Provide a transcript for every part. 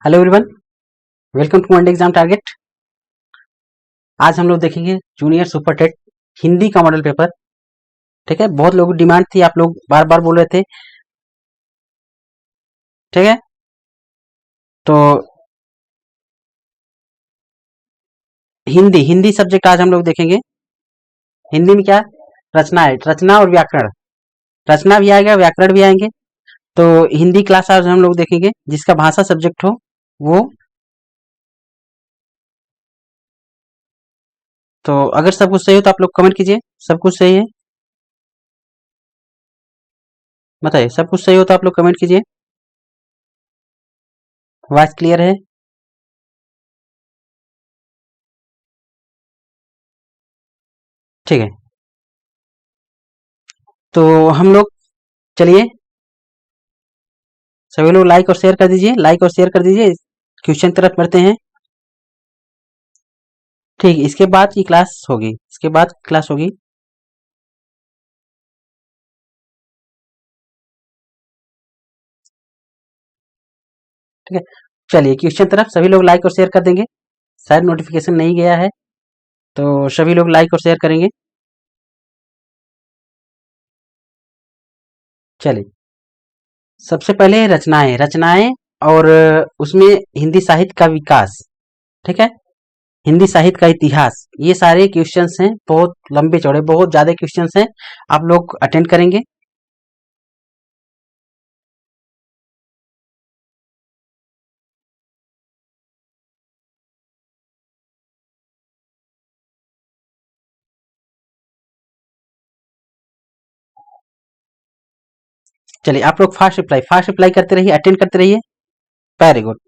Hello everyone, welcome to Monday exam target. आज हम लोग देखेंगे जूनियर सुपर टेट हिंदी का मॉडल पेपर। ठीक है, बहुत लोगों की डिमांड थी, आप लोग बार बार बोल रहे थे। ठीक है, तो हिंदी हिंदी सब्जेक्ट आज हम लोग देखेंगे। हिंदी में क्या रचना है, रचना और व्याकरण। रचना भी आएगा, व्याकरण भी आएंगे। तो हिंदी क्लास आज हम लोग देखेंगे, जिसका भाषा सब्जेक्ट हो वो। तो अगर सब कुछ सही हो तो आप लोग कमेंट कीजिए, सब कुछ सही है बताइए। सब कुछ सही हो तो आप लोग कमेंट कीजिए। वॉइस क्लियर है? ठीक है, तो हम लोग चलिए, सभी लोग लाइक और शेयर कर दीजिए, लाइक और शेयर कर दीजिए। क्वेश्चन तरफ बढ़ते हैं। ठीक, इसके बाद की क्लास होगी, इसके बाद क्लास होगी। ठीक है, चलिए क्वेश्चन तरफ सभी लोग लाइक और शेयर कर देंगे। शायद नोटिफिकेशन नहीं गया है, तो सभी लोग लाइक और शेयर करेंगे। चलिए, सबसे पहले रचनाएं, रचनाएं और उसमें हिंदी साहित्य का विकास। ठीक है, हिंदी साहित्य का इतिहास, ये सारे क्वेश्चंस हैं, बहुत लंबे चौड़े, बहुत ज्यादा क्वेश्चंस हैं। आप लोग अटेंड करेंगे। चलिए, आप लोग फास्ट रिप्लाई करते रहिए, अटेंड करते रहिए। Very good.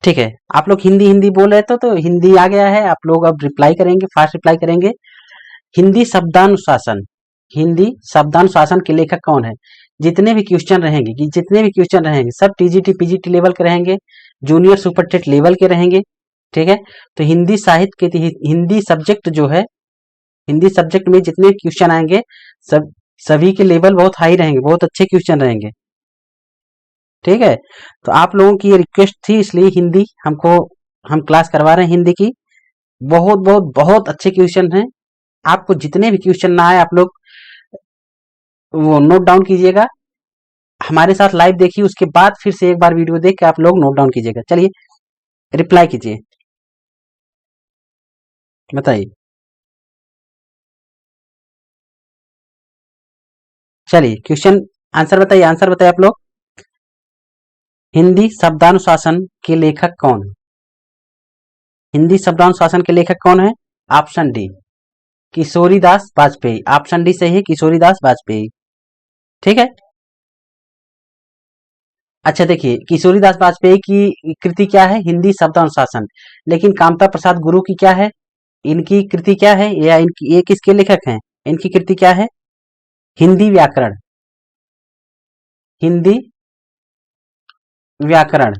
ठीक है, आप लोग हिंदी हिंदी बोल रहे थे, तो हिंदी आ गया है। आप लोग अब रिप्लाई करेंगे, फास्ट रिप्लाई करेंगे। हिंदी शब्दानुशासन, हिंदी शब्दानुशासन के लेखक कौन है? जितने भी क्वेश्चन रहेंगे, कि जितने भी क्वेश्चन रहेंगे सब टीजीटी पीजीटी लेवल के रहेंगे, जूनियर सुपर टेट लेवल के रहेंगे। ठीक है, तो हिंदी साहित्य के हिंदी सब्जेक्ट जो है, हिंदी सब्जेक्ट में जितने क्वेश्चन आएंगे सब सभी के लेवल बहुत हाई रहेंगे, बहुत अच्छे क्वेश्चन रहेंगे। ठीक है, तो आप लोगों की ये रिक्वेस्ट थी, इसलिए हिंदी हमको हम क्लास करवा रहे हैं हिंदी की। बहुत बहुत बहुत अच्छे क्वेश्चन हैं। आपको जितने भी क्वेश्चन ना आए, आप लोग वो नोट डाउन कीजिएगा। हमारे साथ लाइव देखिए, उसके बाद फिर से एक बार वीडियो देख के आप लोग नोट डाउन कीजिएगा। चलिए, रिप्लाई कीजिए, बताइए। चलिए, क्वेश्चन आंसर बताइए, आंसर बताइए आप लोग। हिंदी शब्दानुशासन के लेखक कौन है? हिंदी शब्दानुशासन के लेखक कौन है? Option D, Kishoridas Vajpayee. Option D सही है, किशोरीदास वाजपेयी। ठीक है, अच्छा देखिए, किशोरीदास वाजपेयी की कृति क्या है? हिंदी शब्दानुशासन। लेकिन कामता प्रसाद गुरु की क्या है? इनकी कृति क्या है, या इनकी ये किसके लेखक हैं? इनकी कृति क्या है? हिंदी व्याकरण। हिंदी व्याकरण,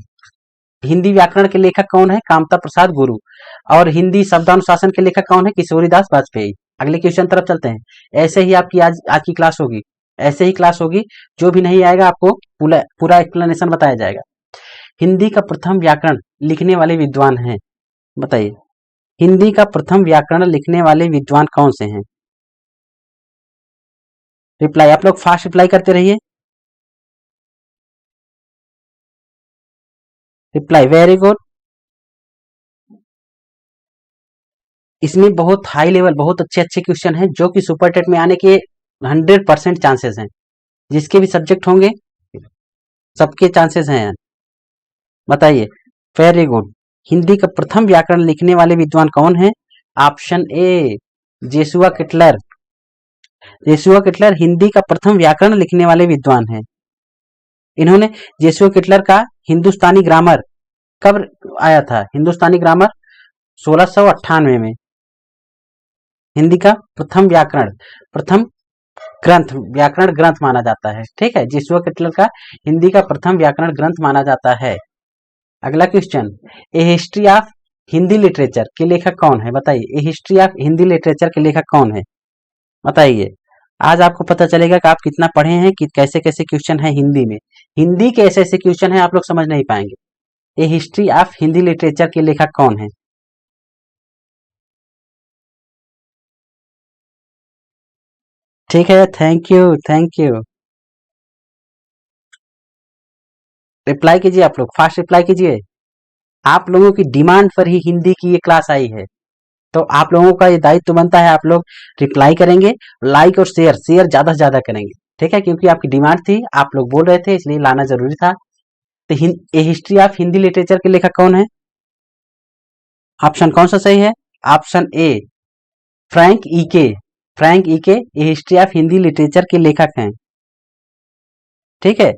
हिंदी व्याकरण के लेखक कौन है? कामता प्रसाद गुरु। और हिंदी शब्दानुशासन के लेखक कौन है? किशोरीदास वाजपेयी। अगले क्वेश्चन तरफ चलते हैं। ऐसे ही आपकी आज आज की क्लास होगी, ऐसे ही क्लास होगी। जो भी नहीं आएगा आपको पूरा पूरा एक्सप्लेनेशन बताया जाएगा। हिंदी का प्रथम व्याकरण लिखने वाले विद्वान हैं, बताइए। हिंदी का प्रथम व्याकरण लिखने वाले विद्वान कौन से हैं? रिप्लाई, आप लोग फास्ट रिप्लाई करते रहिए। Reply, very good. इसमें बहुत हाई लेवल, बहुत अच्छे अच्छे क्वेश्चन हैं, जो कि सुपर टेट में आने के 100% चांसेस हैं। जिसके भी सब्जेक्ट होंगे सबके चांसेस हैं, बताइए। Very good. हिंदी का प्रथम व्याकरण लिखने वाले विद्वान कौन है? Option A, जेसुआ किटलर। जेसुआ किटलर हिंदी का प्रथम व्याकरण लिखने वाले विद्वान हैं। इन्होंने जेसुआ किटलर का हिंदुस्तानी ग्रामर कब आया था हिंदुस्तानी ग्रामर? 1698 में। हिंदी का प्रथम ग्रंथ, व्याकरण ग्रंथ माना जाता है। ठीक है, जिसुआ कटलर का हिंदी का प्रथम व्याकरण ग्रंथ माना जाता है। अगला question, A history of Hindi literature के लेखक कौन है? बताइए, A history of Hindi literature के लेखक कौन है? बताइए। आज आपको पता चलेगा कि आप कितना पढ़े हैं, कि कैसे कैसे क्वेश्चन है हिंदी में। हिंदी के ऐसे ऐसे क्वेश्चन है आप लोग समझ नहीं पाएंगे। ए हिस्ट्री ऑफ हिंदी लिटरेचर के लेखक कौन है? ठीक है, thank you, thank you. Reply कीजिए, आप लोग फास्ट रिप्लाई कीजिए। आप लोगों की डिमांड पर ही हिंदी की ये क्लास आई है, तो आप लोगों का ये दायित्व बनता है, आप लोग रिप्लाई करेंगे, लाइक और शेयर शेयर ज्यादा से ज्यादा करेंगे। ठीक है, क्योंकि आपकी डिमांड थी, आप लोग बोल रहे थे, इसलिए लाना जरूरी था। तो ए हिस्ट्री ऑफ हिंदी लिटरेचर के लेखक कौन है? ऑप्शन कौन सा सही है? ऑप्शन ए, फ्रैंक ईके। फ्रैंक ईके ए हिस्ट्री ऑफ हिंदी लिटरेचर के लेखक हैं। ठीक है।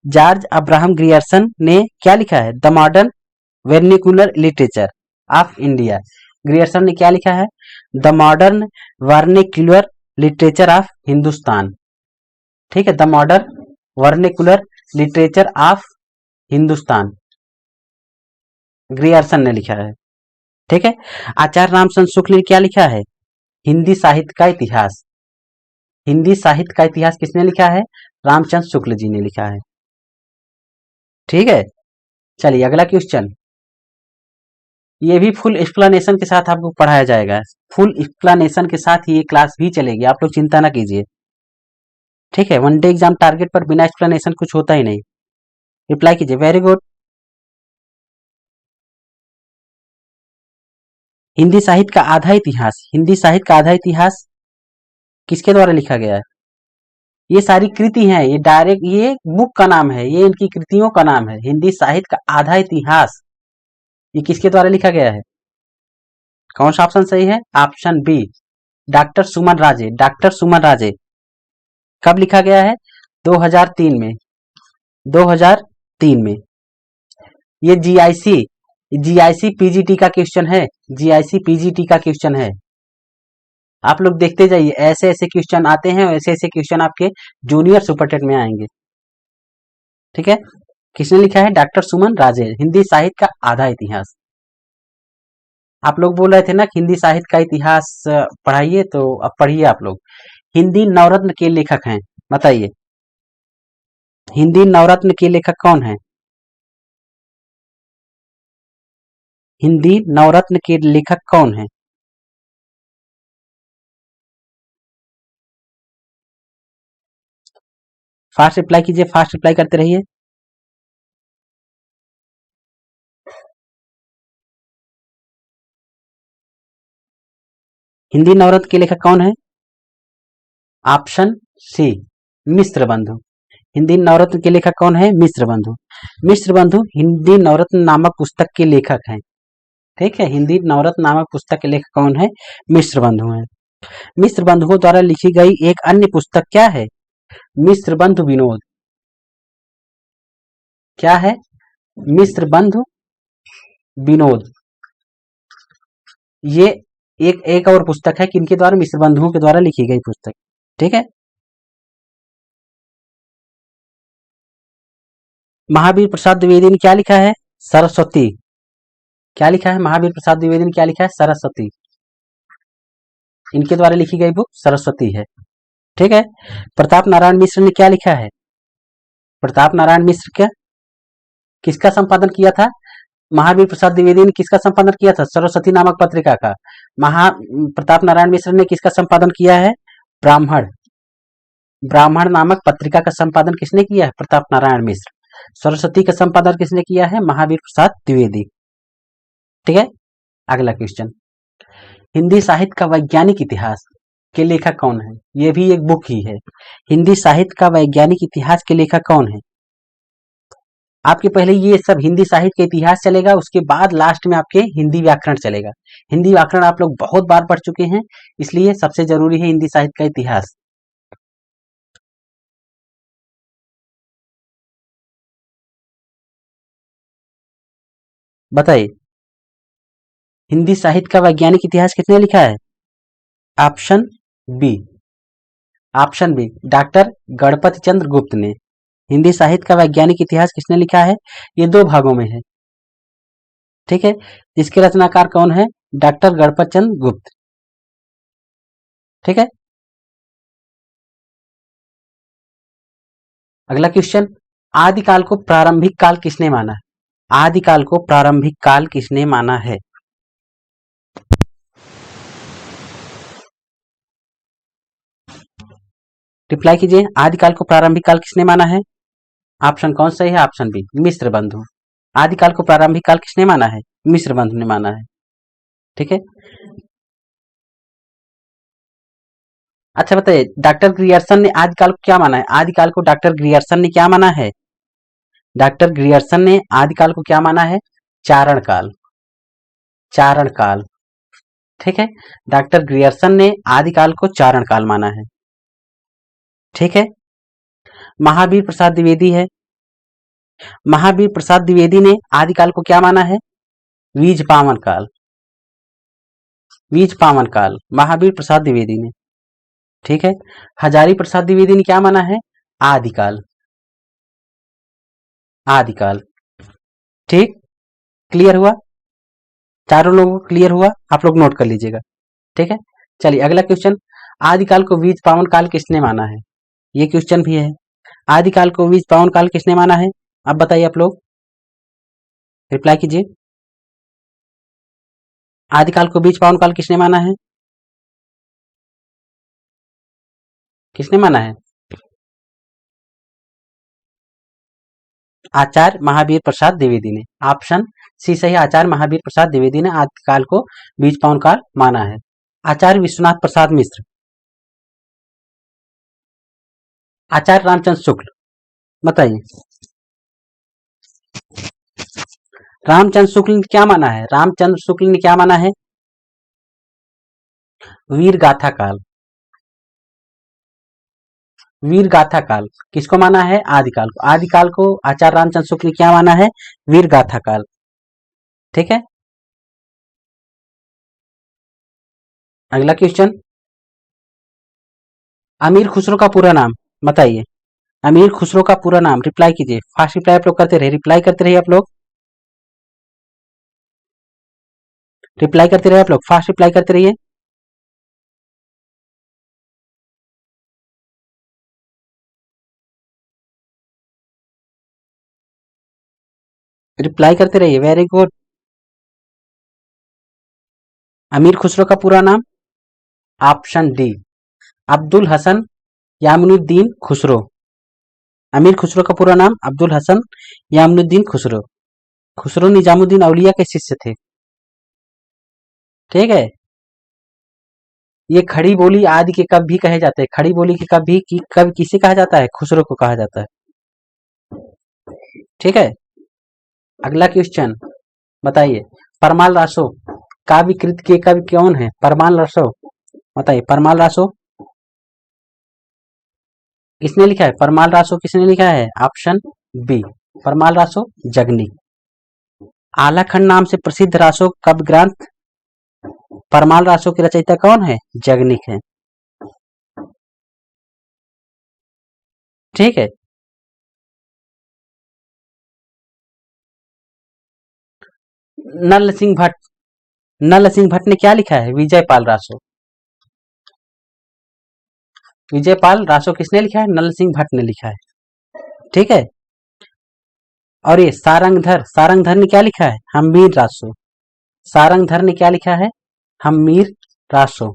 जॉर्ज अब्राहम ग्रियर्सन ने क्या लिखा है? The modern vernacular literature of India. Grierson ने क्या लिखा है? The modern vernacular literature of Hindustan. ठीक है, the modern vernacular literature of Hindustan, Grierson ने लिखा है। ठीक है। आचार्य रामचंद्र शुक्ल ने क्या लिखा है? हिंदी साहित्य का इतिहास। हिंदी साहित्य का इतिहास किसने लिखा है? रामचंद्र शुक्ल जी ने लिखा है। ठीक है, चलिए अगला क्वेश्चन। ये भी फुल एक्सप्लेनेशन के साथ आपको पढ़ाया जाएगा। फुल एक्सप्लेनेशन के साथ ये क्लास भी चलेगी, आप लोग चिंता ना कीजिए। ठीक है, वन डे एग्जाम टारगेट पर बिना एक्सप्लेनेशन कुछ होता ही नहीं। रिप्लाई कीजिए, वेरी गुड। हिंदी साहित्य का आधा इतिहास, हिंदी साहित्य का आधा इतिहास किसके द्वारा लिखा गया है? ये सारी कृति हैं, ये डायरेक्ट ये बुक का नाम है, ये इनकी कृतियों का नाम है। हिंदी साहित्य का आधा इतिहास ये किसके द्वारा लिखा गया है? कौन सा ऑप्शन सही है? ऑप्शन बी, डॉक्टर सुमन राजे। डॉक्टर सुमन राजे। कब लिखा गया है? 2003 में। 2003 में। ये जीआईसी पीजीटी का क्वेश्चन है। जीआईसी पीजीटी का क्वेश्चन है। आप लोग देखते जाइए, ऐसे ऐसे क्वेश्चन आते हैं, ऐसे ऐसे क्वेश्चन आपके जूनियर सुपरटेट में आएंगे। ठीक है, किसने लिखा है? डॉक्टर सुमन राजे। हिंदी साहित्य का आधा इतिहास। आप लोग बोल रहे थे ना कि हिंदी साहित्य का इतिहास पढ़ाइए, तो अब पढ़िए आप लोग। हिंदी नवरत्न के लेखक हैं, बताइए। हिंदी नवरत्न के लेखक कौन है? हिंदी नवरत्न के लेखक कौन है? फास्ट रिप्लाई कीजिए, फास्ट रिप्लाई करते रहिए। हिंदी नवरत्न के लेखक कौन है? ऑप्शन सी, मिश्र बंधु। हिंदी नवरत्न के लेखक कौन है? मिश्र बंधु। मिश्र बंधु हिंदी नवरत्न नामक पुस्तक के लेखक हैं। ठीक है, हिंदी नवरत्न नामक पुस्तक के लेखक कौन है? मिश्र बंधु हैं। मिश्र बंधुओं द्वारा लिखी गई एक अन्य पुस्तक क्या है? मिश्र बंधु विनोद। क्या है? मिश्र बंधु विनोद। ये एक एक और पुस्तक है, किनके द्वारा? मिश्र बंधुओं के द्वारा लिखी गई पुस्तक। ठीक है। महावीर प्रसाद द्विवेदी ने क्या लिखा है? सरस्वती। क्या लिखा है? महावीर प्रसाद द्विवेदी ने क्या लिखा है? सरस्वती। इनके द्वारा लिखी गई बुक सरस्वती है। ठीक है। प्रताप नारायण मिश्र ने क्या लिखा है? प्रताप नारायण मिश्र का किसका संपादन किया था? महावीर प्रसाद द्विवेदी ने किसका संपादन किया था? सरस्वती नामक पत्रिका का। महा प्रताप नारायण मिश्र ने किसका संपादन किया है? ब्राह्मण। ब्राह्मण नामक पत्रिका का संपादन किसने किया है? प्रताप नारायण मिश्र। सरस्वती का संपादन किसने किया है? महावीर प्रसाद द्विवेदी। ठीक है, अगला क्वेश्चन। हिंदी साहित्य का वैज्ञानिक इतिहास के लेखक कौन है? यह भी एक बुक ही है। हिंदी साहित्य का वैज्ञानिक इतिहास के लेखक कौन है? आपके पहले ये सब हिंदी साहित्य का इतिहास चलेगा, उसके बाद लास्ट में आपके हिंदी व्याकरण चलेगा। हिंदी व्याकरण आप लोग बहुत बार पढ़ चुके हैं, इसलिए सबसे जरूरी है हिंदी साहित्य का इतिहास। बताइए, हिंदी साहित्य का वैज्ञानिक इतिहास किसने लिखा है? Option B, option B doctor Ganapati Chandra Gupta ने। हिंदी साहित्य का वैज्ञानिक इतिहास किसने लिखा है? ये दो भागों में है, ठीक है। इसके रचनाकार कौन है? डॉक्टर गणपति चंद्र गुप्त, ठीक है। अगला क्वेश्चन, आदिकाल को प्रारंभिक काल किसने माना है? आदिकाल को प्रारंभिक काल किसने माना है? रिप्लाई कीजिए, आदिकाल को प्रारंभिक काल किसने माना है? ऑप्शन कौन सही है? ऑप्शन बी, मिस्र बंधु। आदिकाल को प्रारंभिक काल किसने माना है? मिस्र बंधु ने माना है, ठीक है। अच्छा बताइए, डॉक्टर ग्रियर्सन ने आदिकाल को क्या माना है? आदिकाल को डॉक्टर ग्रियर्सन ने क्या माना है? डॉक्टर ग्रियर्सन ने आदिकाल को क्या माना है? चारण काल, चारण काल, ठीक है। डॉक्टर ग्रियर्सन ने आदिकाल को चारण काल माना है, ठीक है। महावीर प्रसाद द्विवेदी है, महावीर प्रसाद द्विवेदी ने आदिकाल को क्या माना है? बीज पावन काल, बीज पावन काल, महावीर प्रसाद द्विवेदी ने, ठीक है। हजारी प्रसाद द्विवेदी ने क्या माना है? आदिकाल, आदिकाल, ठीक। क्लियर हुआ? चारों लोगों को क्लियर हुआ? आप लोग नोट कर लीजिएगा, ठीक है। चलिए अगला क्वेश्चन, आदिकाल को बीज पावन काल किसने माना है? ये क्वेश्चन भी है, आदिकाल को बीज पावन काल किसने माना है? अब बताइए, आप लोग रिप्लाई कीजिए, आदिकाल को बीज पावन काल किसने माना है? किसने माना है? आचार्य महावीर प्रसाद द्विवेदी ने। ऑप्शन सी सही, आचार्य महावीर प्रसाद द्विवेदी ने आदिकाल को बीज पावन काल माना है। आचार्य विश्वनाथ प्रसाद मिश्र, आचार्य रामचंद्र शुक्ल, बताइए रामचंद्र शुक्ल ने क्या माना है? रामचंद्र शुक्ल ने क्या माना है? वीर गाथा काल, वीर गाथा काल किसको माना है? आदिकाल को। आदिकाल को आचार्य रामचंद्र शुक्ल ने क्या माना है? वीर गाथा काल, ठीक है। अगला क्वेश्चन, अमीर खुसरो का पूरा नाम बताइए, अमीर खुसरो का पूरा नाम। रिप्लाई कीजिए, फास्ट रिप्लाई आप लोग करते रहिए, रिप्लाई करते रहिए आप लोग, रिप्लाई करते रहिए आप लोग, फास्ट रिप्लाई करते रहिए। रिप्लाई करते रहिए, वेरी गुड। अमीर खुसरो का पूरा नाम? Option D, Abdul Hasan Yaminuddin Khusro. अमीर खुसरो का पूरा नाम अब्दुल हसन यामुनुद्दीन खुसरो। खुसरो निजामुद्दीन औलिया के शिष्य थे, ठीक है। ये खड़ी बोली आदि के कवि भी कहे जाते हैं, खड़ी बोली के कवि की कवि किसे कहा जाता है? खुसरो को कहा जाता है, ठीक है। अगला क्वेश्चन बताइए, परमाल रासो काव्य कृत के कवि कौन है? परमाल रासो, बताइए परमाल रासो किसने लिखा है? परमाल रासो किसने लिखा है? Option B, Parmal Raso Jagnik. आलाखंड नाम से प्रसिद्ध रासो काव्य ग्रंथ परमाल रासो की रचयिता कौन है? जगनिक है, ठीक है। नल सिंह भट्ट, नल सिंह भट्ट ने क्या लिखा है? विजयपाल रासो, विजयपाल रासो किसने लिखा है? नल सिंह भट्ट ने लिखा है, ठीक है। और ये सारंगधर, सारंगधर ने क्या लिखा है? हमीर रासो, सारंगधर ने क्या लिखा है? हमीर रासो,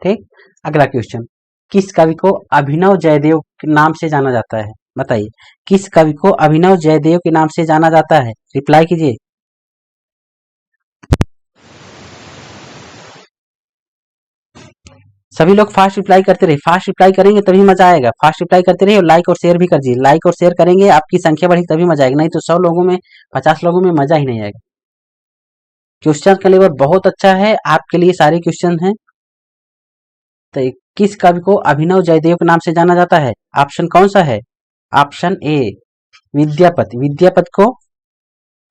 ठीक। अगला क्वेश्चन, किस कवि को अभिनव जयदेव के नाम से जाना जाता है? बताइए, किस कवि को अभिनव जयदेव के नाम से जाना जाता है? रिप्लाई कीजिए, सभी लोग फास्ट रिप्लाई करते रहिए, फास्ट रिप्लाई करेंगे तभी मजा आएगा। फास्ट रिप्लाई करते रहिए और लाइक और शेयर भी कर दीजिए, लाइक और शेयर करेंगे आपकी संख्या बढ़ी तभी मजा आएगा, नहीं तो 100 लोगों में 50 लोगों में मजा ही नहीं आएगा। क्वेश्चन का लेवल बहुत अच्छा है, आपके लिए सारे क्वेश्चन हैं। तो किस कवि को अभिनव जयदेव के नाम से जाना जाता है? ऑप्शन कौन सा है? ऑप्शन ए, विद्यापति। विद्यापति को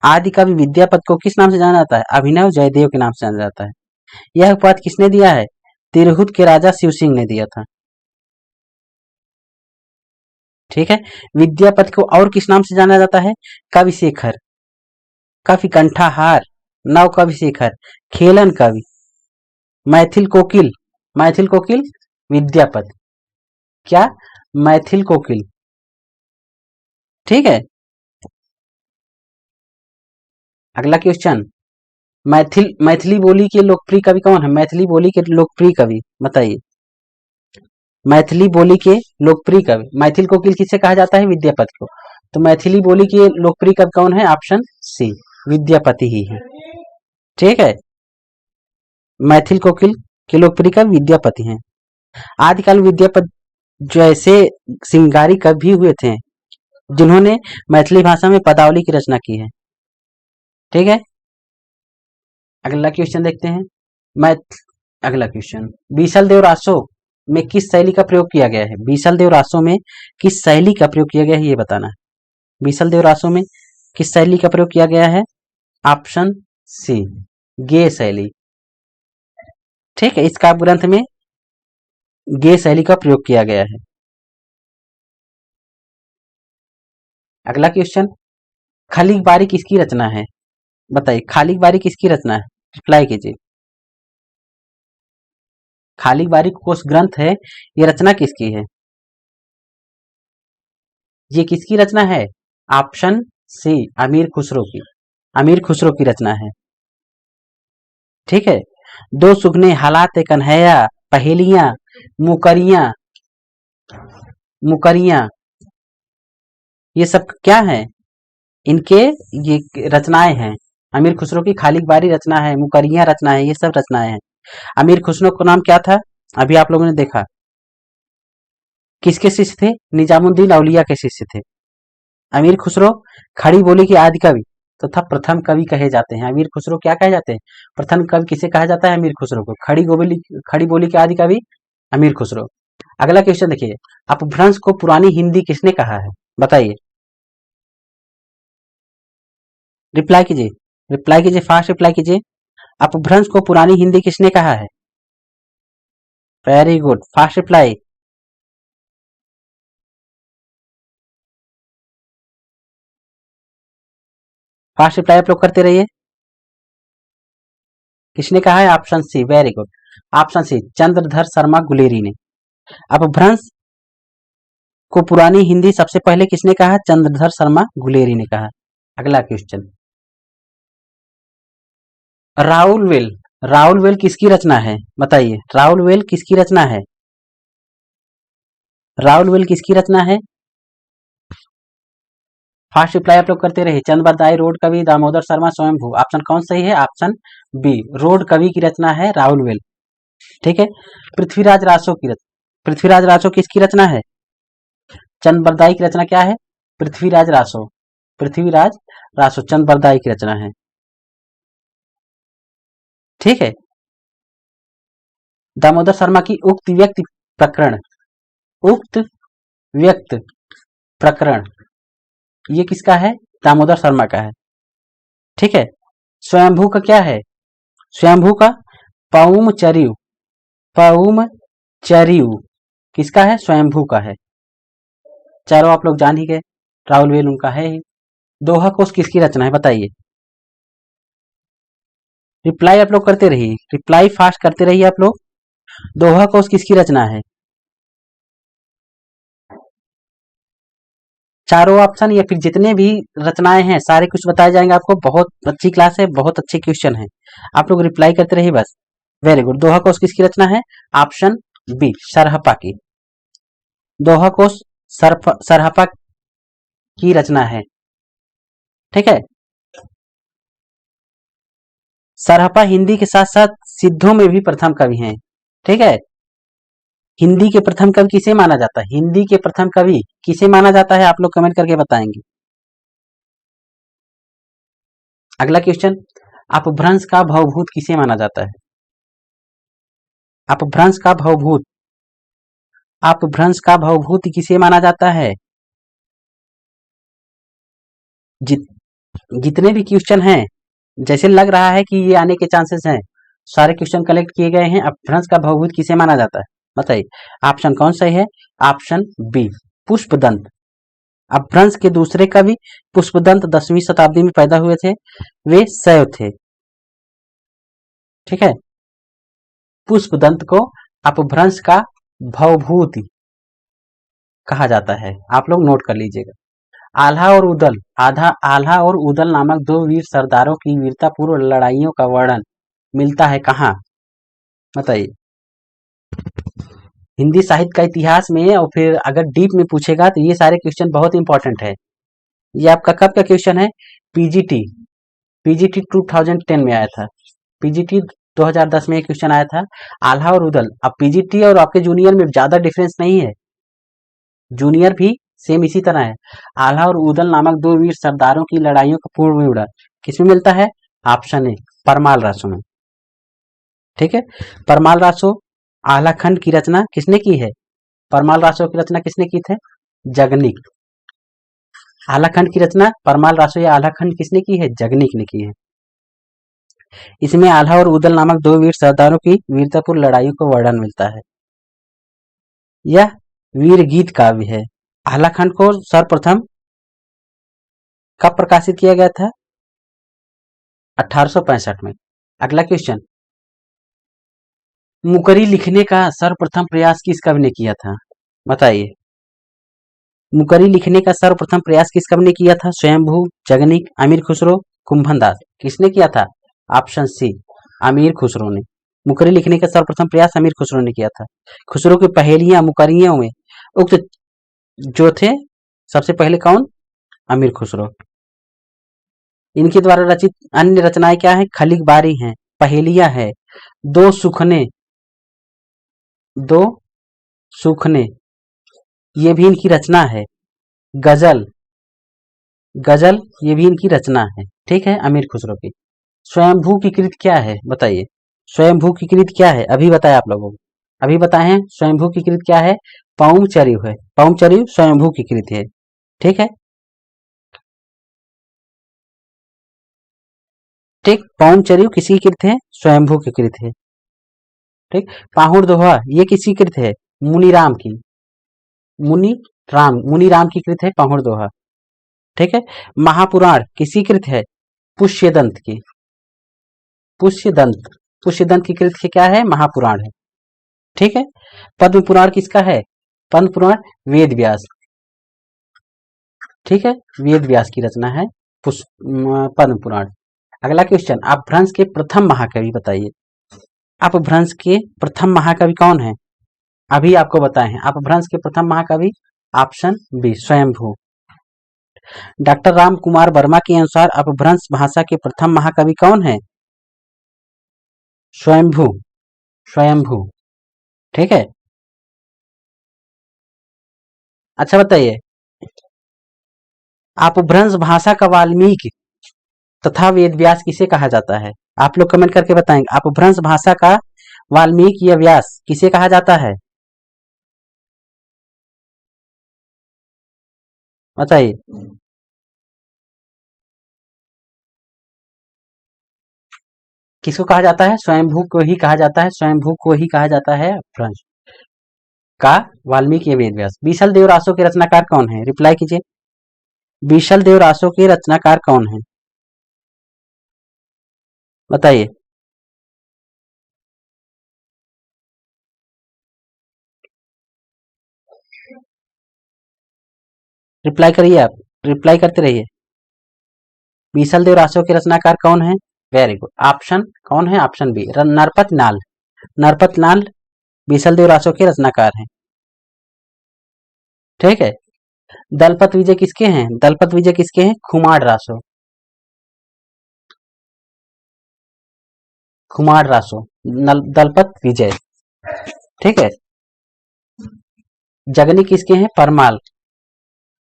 आदि कवि विद्यापति को किस नाम से जाना जाता है? अभिनव जयदेव के नाम से जाना जाता है। यह उपवाद किसने दिया है? तिरहुत के राजा शिव सिंह ने दिया था। ठीक है। विद्यापति को और किस नाम से जाना जाता है? कवि शेखर, कवि कंठाहार, नव कवि शेखर, खेलन कवि, मैथिल कोकिल, मैथिल कोकिल विद्यापति। क्या? मैथिल कोकिल। ठीक है। अगला क्वेश्चन, मैथिली बोली के लोकप्रिय कवि कौन है? मैथिली बोली के लोकप्रिय कवि बताइए। मैथिली बोली के लोकप्रिय कवि, मैथिल कोकिल किसे कहा जाता है? विद्यापति को। तो मैथिली बोली के लोकप्रिय कवि कौन है? ऑप्शन सी, विद्यापति ही है। ठीक है। मैथिल कोकिल के लोकप्रिय कवि विद्यापति हैं। आदिकाल विद्यापति जैसे श्रृंगारी कवि भी हुए थे जिन्होंने मैथिली भाषा में पदावली की रचना की है। ठीक है। अगला क्वेश्चन देखते हैं। अगला क्वेश्चन, बीसल देव रासो में किस शैली का प्रयोग किया गया है? बीसल देव रासो में किस शैली का प्रयोग किया गया है ये बताना है। बीसल देव रासो में किस शैली का प्रयोग किया गया है? ऑप्शन सी, गे शैली। ठीक है। इस काव्य ग्रंथ में गे शैली का प्रयोग किया गया है। अगला क्वेश्चन, खाली बारी किसकी रचना है? बताइए, खाली बारी किसकी रचना है? रिप्लाई कीजिए। खाली बारी कोश ग्रंथ है, ये रचना किसकी है? ये किसकी रचना है? ऑप्शन सी, अमीर खुसरो की। अमीर खुसरो की रचना है। ठीक है। दो सुगने हालात कन्हैया, पहेलियां, मुकरियां, मुकरियां, ये सब क्या है? इनके ये रचनाएं हैं। अमीर खुसरो की खाली बारी रचना है, मुकरियां रचना है, ये सब रचनाएं हैं। अमीर खुसरो का नाम क्या था? अभी आप लोगों ने देखा। किसके शिष्य थे? निजामुद्दीन औलिया के शिष्य थे। अमीर खुसरो खड़ी बोली के आदि कवि तथा प्रथम कवि कहे जाते हैं। अमीर खुसरो क्या कहे जाते हैं? प्रथम कवि किसे कहा जाता है? अमीर खुसरो को। खड़ी बोली के आदि कवि अमीर खुसरो। अगला क्वेश्चन देखिए, अपभ्रंश को पुरानी हिंदी किसने कहा है? बताइए। रिप्लाई कीजिए, रिप्लाई कीजिए, फास्ट रिप्लाई कीजिए। अपभ्रंश को पुरानी हिंदी किसने कहा है? Very good, fast reply. Fast reply आप लोग करते रहिए। किसने कहा है? Option C, very good, option C, Chandradhar Sharma Guleri ने। अपभ्रंश को पुरानी हिंदी सबसे पहले किसने कहा? चंद्रधर शर्मा गुलेरी ने कहा। अगला question, Raul well, Raul well किसकी रचना है? बताइए, राउल वेल किसकी रचना है? राउल वेल किसकी रचना है? फास्ट रिप्लाई आप लोग करते रहिए। चंद बरदाई, रोड कवि, दामोदर शर्मा, स्वयंभू। ऑप्शन कौन सही है? ऑप्शन बी, रोड कवि की रचना है राउल वेल। ठीक है। पृथ्वीराज रासो की रचना, पृथ्वीराज रासो किसकी रचना है? चंद बरदाई की रचना क्या है? पृथ्वीराज रासो, पृथ्वीराज रासो चंद बरदाई की रचना है। ठीक है। दामोदर शर्मा की उक्त व्यक्ति प्रकरण, उक्त व्यक्त प्रकरण, ये किसका है? दामोदर शर्मा का है। ठीक है। स्वयंभू का क्या है? स्वयंभू का पौम चरियु, पौम चरियु किसका है? स्वयंभू का है। चारों आप लोग जान ही गए, राहुल वेल उनका है ही। दोहा कोश किसकी रचना है? बताइए। रिप्लाई आप लोग करते रहिए, रिप्लाई फास्ट करते रहिए आप लोग। दोहा कोश किसकी रचना है? चारों ऑप्शन या फिर जितने भी रचनाएं हैं सारे कुछ बताए जाएंगे आपको। बहुत अच्छी क्लास है, बहुत अच्छे क्वेश्चन है, आप लोग रिप्लाई करते रहिए बस। Very good. दोहा कोश किसकी रचना है? ऑप्शन बी, सरहपा की। दोहा कोश सरहपा की रचना है। ठीक है। सरहपा हिंदी के साथ साथ सिद्धों में भी प्रथम कवि हैं। ठीक है। हिंदी के प्रथम कवि किसे माना जाता है? हिंदी के प्रथम कवि किसे माना जाता है? आप लोग कमेंट करके बताएंगे। अगला क्वेश्चन, अपभ्रंश का भवभूत किसे माना जाता है? अपभ्रंश का भवभूत, अपभ्रंश का भवभूत किसे माना जाता है? जितने भी क्वेश्चन हैं, जैसे लग रहा है कि ये आने के चांसेस हैं, सारे क्वेश्चन कलेक्ट किए गए हैं। अपभ्रंश का बहुभूत किसे माना जाता है, बताइए। ऑप्शन कौन सही है? Option B, Pushpadant. अपभ्रंश के दूसरे कवि पुष्पदंत 10वीं शताब्दी में पैदा हुए थे, वे शैव थे। ठीक है, पुष्पदंत को अपभ्रंश का भवभूति कहा जाता है, आप लोग नोट कर लीजिएगा। आल्हा और उदल नामक दो वीर सरदारों की वीरतापूर्व लड़ाइयों का वर्णन मिलता है कहाँ, बताइए। हिंदी साहित्य का इतिहास में, और फिर अगर डीप में पूछेगा तो ये सारे क्वेश्चन बहुत इंपॉर्टेंट है। ये आपका कब का क्वेश्चन है? पीजीटी 2010 में आया था। पीजीटी 2010 में एक क्वेश्चन आया था, आल्हा और उदल। अब पीजीटी और आपके जूनियर में ज्यादा डिफरेंस नहीं है, जूनियर भी सेम इसी तरह है। आल्हा और उदल नामक दो वीर सरदारों की लड़ाइयों का पूर्ण विवरण किसमें मिलता है? ऑप्शन ए, परमाल रासो में। ठीक है, परमाल रासो आल्हा खंड की रचना किसने की है? परमाल रासो की रचना किसने की थे? जगनिक। आल्हा खंड की रचना परमाल रासो या आल्हा खंड किसने की है? जगनिक ने की है। इसमें आल्हा और उदल नामक दो वीर सरदारों की वीरतापूर्ण लड़ाइयों का वर्णन मिलता है। यह वीर गीत काव्य है। आल्हा खंड को सर्वप्रथम कब प्रकाशित किया गया था? 1865 में। अगला क्वेश्चन, मुकरी लिखने का सर्वप्रथम प्रयास किस कवि ने किया था, बताइए। मुकरी लिखने का सर्वप्रथम प्रयास किस कवि ने किया था? स्वयंभू, जगनिक, अमीर खुसरो, कुंभनदास। किसने किया था? ऑप्शन सी, अमीर खुसरो ने। मुकरी लिखने का सर्वप्रथम प्रयास अमीर खुसरो ने किया था। खुसरो की पहेलियां मुकरियों में उक्त जो थे, सबसे पहले कौन? अमीर खुसरो। इनके द्वारा रचित अन्य रचनाएं क्या है? खलीक बारी है, पहेलियां है, दो सुखने, दो सुखने ये भी इनकी रचना है। गजल, गजल ये भी इनकी रचना है। ठीक है, अमीर खुसरो की। स्वयंभू की कृत क्या है, बताइए। स्वयंभू की कृत क्या है? अभी बताया आप लोगों को, अभी बताए हैं। स्वयंभू की कृत क्या है? पौमचर्यु है। पौमचर्यु स्वयंभू की कृत है। ठीक है, ठीक, पौमचर्यु किसी की कृत है? स्वयंभू की कृत है। ठीक, पाहुड़ दोहा ये किसी कृत है? मुनिराम की। मुनिराम की कृत है पाहुड़ दोहा। ठीक है, महापुराण किसी कृत है? पुष्यदंत की। पुष्यदंत, पुष्यदंत की कृत क्या है? महापुराण है। ठीक है, पद्म पुराण किसका है? पद्म पुराण वेद व्यास। ठीक है, वेद व्यास की रचना है पद्म पुराण। अगला क्वेश्चन, अपभ्रंश के प्रथम महाकवि बताइए। अपभ्रंश के प्रथम महाकवि कौन है? अभी आपको बताए हैं अपभ्रंश के प्रथम महाकवि। ऑप्शन बी, स्वयंभू। डॉक्टर राम कुमार वर्मा के अनुसार अपभ्रंश भाषा के प्रथम महाकवि कौन है? स्वयंभू, स्वयंभू। ठीक है, अच्छा बताइए, अपभ्रंश भाषा का वाल्मीकि तथा वेद व्यास किसे कहा जाता है? आप लोग कमेंट करके बताएंगे, अपभ्रंश भाषा का वाल्मीकि या व्यास किसे कहा जाता है, बताइए। किसको कहा जाता है? स्वयंभू को ही कहा जाता है, स्वयंभू को ही कहा जाता है अपभ्रंश का वाल्मीकि या वेद व्यास। बीसल देव रासो के रचनाकार कौन है? रिप्लाई कीजिए। बीसल देव रासो के रचनाकार कौन है, बताइए। रिप्लाई करिए, आप रिप्लाई करते रहिए। बीसल देव रासो के रचनाकार कौन है? वेरी गुड, ऑप्शन कौन है? ऑप्शन बी, नरपत नाल। नरपत नाल बीसल देव रासो के रचनाकार हैं। ठीक है, दलपत विजय किसके हैं? दलपत विजय किसके हैं? खुमार रासो। खुमार रासो, दलपत विजय। ठीक है, जगनिक किसके हैं? परमाल,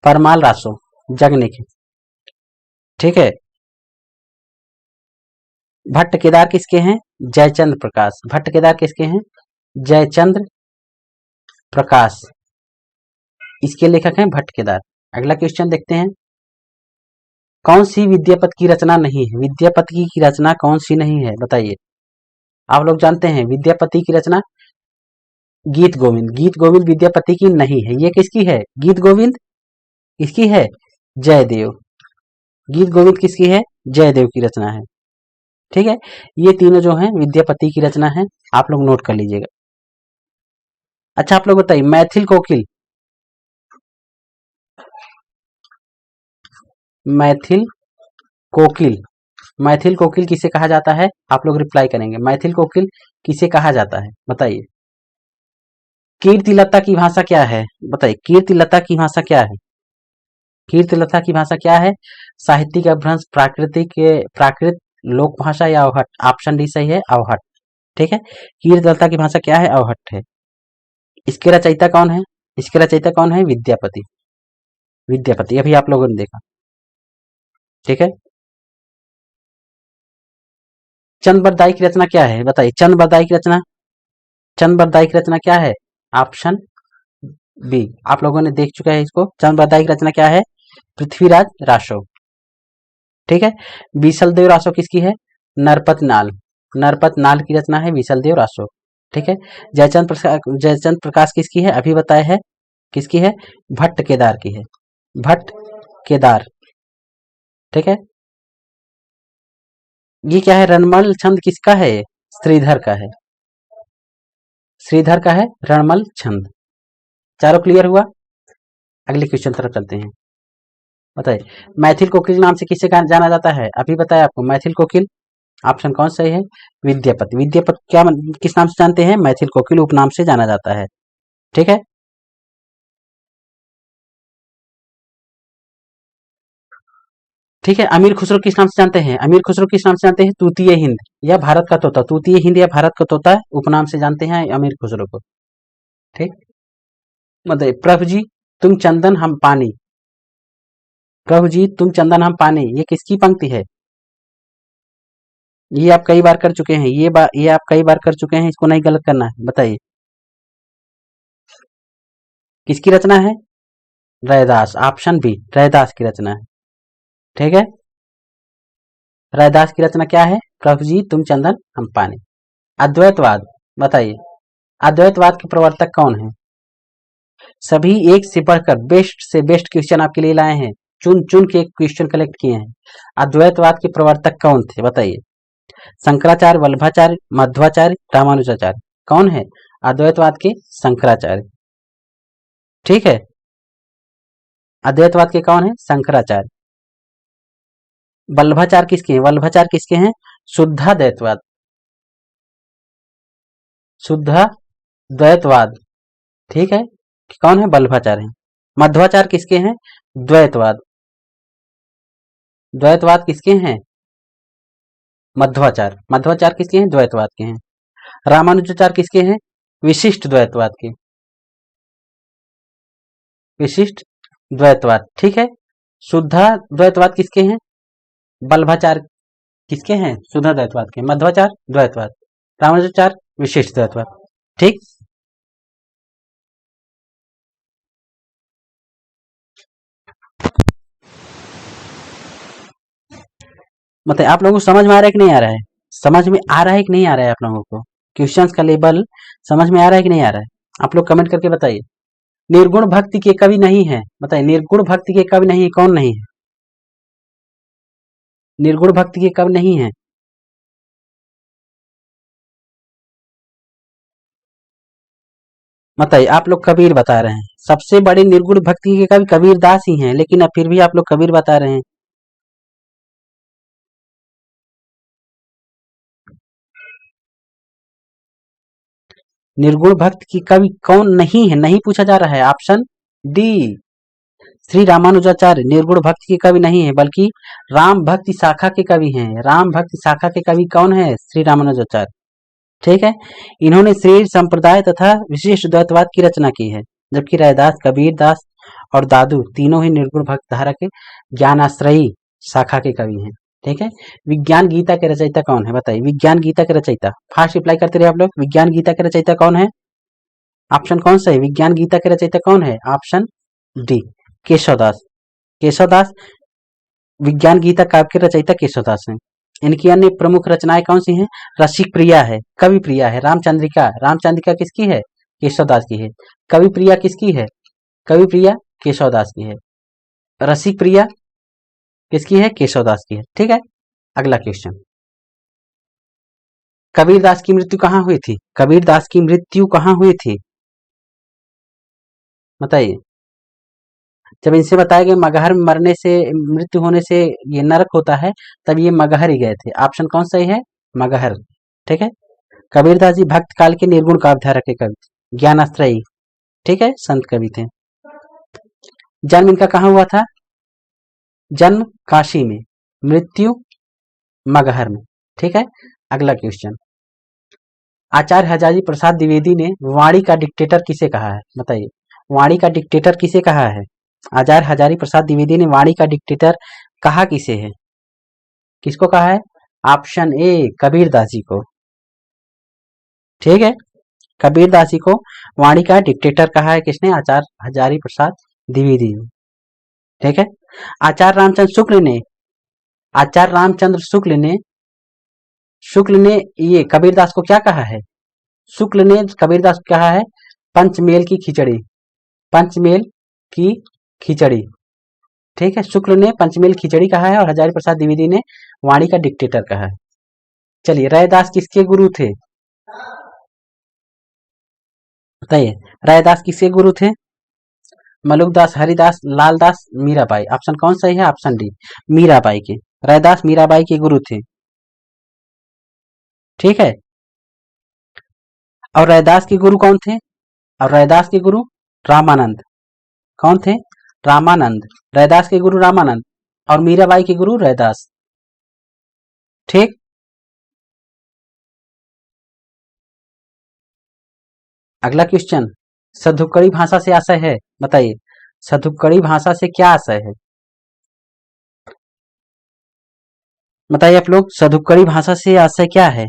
परमाल रासो जगनिक। ठीक है, भट्ट केदार किसके हैं? जयचंद्र प्रकाश। भट्ट केदार किसके हैं? जयचंद्र प्रकाश, इसके लेखक हैं भट्ट केदार। अगला क्वेश्चन देखते हैं, कौन सी विद्यापति की रचना नहीं है? विद्यापति की रचना कौन सी नहीं है बताइए। आप लोग जानते हैं विद्यापति की रचना गीत गोविंद। गीत गोविंद विद्यापति की नहीं है। ये किसकी है? गीत गोविंद इसकी है जयदेव। गीत गोविंद किसकी है? जयदेव की रचना है। ठीक है, ये तीनों जो हैं विद्यापति की रचना है, आप लोग नोट कर लीजिएगा। अच्छा आप लोग बताइए मैथिल कोकिल, मैथिल कोकिल, मैथिल कोकिल किसे कहा जाता है? आप लोग रिप्लाई करेंगे मैथिल कोकिल किसे कहा जाता है बताइए। कीर्तिलता की भाषा क्या है? बताइए कीर्तिलता की भाषा क्या है? कीर्तिलता की भाषा क्या है? साहित्यिक अपभ्रंश, प्राकृत, लोक भाषा या अवहट? ऑप्शन डी सही है, अवहट। ठीक है, कीर्तिलता की भाषा क्या है? अवहट है। इसके रचयिता कौन है? इसके रचयिता कौन है? विद्यापति। विद्यापति अभी आप लोगों ने देखा। ठीक है, चंद बरदाई की रचना क्या है बताइए। चंद बरदाई की रचना, चंद बरदाई की रचना क्या है? ऑप्शन बी, आप लोगों ने देख चुका है इसको। चंद बरदाई की रचना क्या है? पृथ्वीराज रासो। ठीक है, बीसल देव रासो किसकी है? नरपत नाल। नरपत नाल की रचना है बीसल देव रासो। ठीक है, जयचंद प्रकाश किसकी है? अभी बताया है किसकी है? भट्ट केदार की है, भट्ट केदार। ठीक है, ये क्या है? रणमल छंद किसका है? श्रीधर का है, श्रीधर का है रणमल छंद। चारों क्लियर हुआ? अगले क्वेश्चन तरफ चलते हैं। बताइए मैथिल कोकिल नाम से किसे जाना जाता है? अभी बताया आपको मैथिल कोकिल। ऑप्शन कौन सही है? विद्यापति। विद्यापति क्या किस नाम से जानते हैं? मैथिल कोकिल उपनाम से जाना जाता है। ठीक है, ठीक है, अमीर खुसरो किस नाम से जानते हैं? अमीर खुसरो किस नाम से जानते हैं? तूतीय हिंद या भारत का तोता। तूतीय हिंद या भारत का तोता उपनाम से जानते हैं अमीर खुसरो को। ठीक, बताइए प्रभु जी तुम चंदन हम पानी, प्रभु जी तुम चंदन हम पानी, ये किसकी पंक्ति है? ये आप कई बार कर चुके हैं, ये आप कई बार कर चुके हैं, इसको नहीं गलत करना है। बताइए किसकी रचना है? रैदास। ऑप्शन बी, रैदास की रचना है। ठीक है, रैदास की रचना क्या है? प्रभु जी तुम चंदन हम पानी। अद्वैतवाद, बताइए अद्वैतवाद के प्रवर्तक कौन है? सभी एक से बढ़कर बेस्ट से बेस्ट क्वेश्चन आपके लिए लाए हैं, चुन चुन के क्वेश्चन कलेक्ट किए हैं। अद्वैतवाद के प्रवर्तक कौन थे बताइए। शंकराचार्य, वल्लभाचार्य, मध्वाचार्य, रामानुजाचार्य। कौन है अद्वैतवाद के? शंकराचार्य। ठीक है, अद्वैतवाद के कौन है? शंकराचार्य। वल्लभाचार्य किसके हैं? वल्लभाचार्य किसके हैं? शुद्धाद्वैतवाद, शुद्धाद्वैतवाद। ठीक है, कौन है? वल्लभाचार्य हैं। मध्वाचार्य किसके हैं? द्वैतवाद। द्वैतवाद किसके हैं? मध्वाचार्य। मध्वाचार्य किसके हैं? द्वैतवाद के हैं। रामानुजाचार्य किसके हैं? विशिष्ट द्वैतवाद के, विशिष्ट द्वैतवाद। ठीक है, शुद्धा द्वैतवाद किसके हैं? वल्लभाचार्य किसके हैं? शुद्धा द्वैतवाद के। मध्वाचार्य द्वैतवाद, रामानुजाचार्य विशिष्ट द्वैतवाद। ठीक, मतलब आप लोगों को समझ में आ रहा है कि नहीं आ रहा है? समझ में आ रहा है कि नहीं आ रहा है आप लोगों को? क्वेश्चंस का लेवल समझ में आ रहा है कि नहीं आ रहा है? आप लोग कमेंट करके बताइए। निर्गुण भक्ति के कवि नहीं है, बताइए निर्गुण भक्ति के कवि नहीं है, कौन नहीं है? निर्गुण भक्ति के कवि नहीं है। बताइए, आप लोग कबीर बता रहे हैं। सबसे बड़े निर्गुण भक्ति के कवि कबीर दास ही हैं, लेकिन अब फिर भी आप लोग कबीर बता रहे हैं। निर्गुण भक्त की कवि कौन नहीं है, नहीं पूछा जा रहा है। ऑप्शन डी, श्री रामानुजाचार्य निर्गुण भक्त के कवि नहीं है, बल्कि राम भक्ति शाखा के कवि हैं। राम भक्ति शाखा के कवि कौन है? श्री रामानुजाचार्य। ठीक है, इन्होंने श्री संप्रदाय तथा विशिष्ट द्वैतवाद की रचना की है, जबकि रैदास, कबीर दास और दादू तीनों ही निर्गुण भक्त धारा के ज्ञानाश्रयी शाखा के कवि हैं। ठीक है, विज्ञान गीता के रचयिता कौन है? बताइए विज्ञान गीता के रचयिता। फास्ट रिप्लाई करते रहे आप लोग। विज्ञान गीता के रचयिता कौन है? ऑप्शन कौन सा है? विज्ञान गीता के रचयिता कौन है? Option D, Keshavdas. केशवदास विज्ञान गीता काव्य के रचयिता केशवदास हैं। इनकी अन्य प्रमुख रचनाएं कौन सी हैं? रसिक प्रिया है, कवि प्रिया है, रामचंद्रिका, रामचंद्रिका किसकी है? केशवदास की है। कवि प्रिया किसकी है? कवि प्रिया केशवदास की है। रसिक प्रिया किसकी है? केशवदास की है। ठीक है, अगला क्वेश्चन, कबीरदास की मृत्यु कहाँ हुई थी? कबीरदास की मृत्यु कहाँ हुई थी बताइए। जब इनसे बताया गया मगहर में मरने से, मृत्यु होने से ये नरक होता है, तब ये मगहर ही गए थे। ऑप्शन कौन सही है? मगहर। ठीक है। कबीरदास जी भक्त काल के निर्गुण काव्यधारा के कवि थे, ज्ञानाश्रयी, ठीक है, संत कवि थे। जन्म इनका कहाँ हुआ था? जन्म काशी में, मृत्यु मगहर में। ठीक है, अगला क्वेश्चन, आचार्य हजारी प्रसाद द्विवेदी ने वाणी का डिक्टेटर किसे कहा है? बताइए, वाणी का डिक्टेटर किसे कहा है? आचार्य हजारी प्रसाद द्विवेदी ने वाणी का डिक्टेटर कहा किसे है? किसको कहा है? ऑप्शन ए कबीरदास जी को। ठीक है, कबीरदास जी को वाणी का डिक्टेटर कहा है किसने? आचार्य हजारी प्रसाद द्विवेदी ने। ठीक है, आचार्य रामचंद्र शुक्ल ने, आचार्य रामचंद्र शुक्ल ने ये कबीरदास को क्या कहा है? शुक्ल ने कबीरदास को कहा है पंचमेल की खिचड़ी, पंचमेल की खिचड़ी। ठीक है, शुक्ल ने पंचमेल खिचड़ी कहा है और हजारी प्रसाद द्विवेदी ने वाणी का डिक्टेटर कहा है। चलिए, रैदास किसके गुरु थे? बताइए, रैदास किसके गुरु थे? मलुकदास, हरिदास, लालदास, मीराबाई। ऑप्शन कौन सही है? ऑप्शन डी, मीराबाई के। रैदास मीराबाई के गुरु थे। ठीक है, और रैदास के गुरु कौन थे? और रैदास के गुरु रामानंद। कौन थे? रामानंद। रैदास के गुरु रामानंद और मीराबाई के गुरु रैदास। ठीक, अगला क्वेश्चन, सधुक्कड़ी भाषा से आशय है? बताइए, सधुक्कड़ी भाषा से क्या आशय है? बताइए आप लोग, सधुक्कड़ी भाषा से आशय क्या है?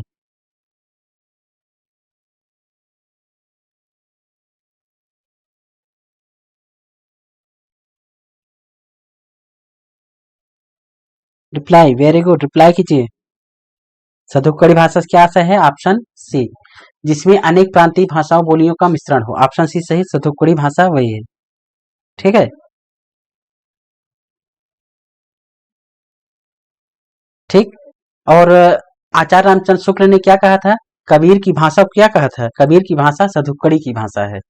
रिप्लाई, वेरी गुड, रिप्लाई कीजिए। सधुक्कड़ी भाषा से क्या आशय है? ऑप्शन सी, जिसमें अनेक प्रांतीय भाषाओं बोलियों का मिश्रण हो। ऑप्शन सी सही, सधुक्कड़ी भाषा वही है। ठीक है, ठीक। और आचार्य रामचंद्र शुक्ल ने क्या कहा था? कबीर की भाषा को क्या कहा था? कबीर की भाषा सधुक्कड़ी की भाषा है।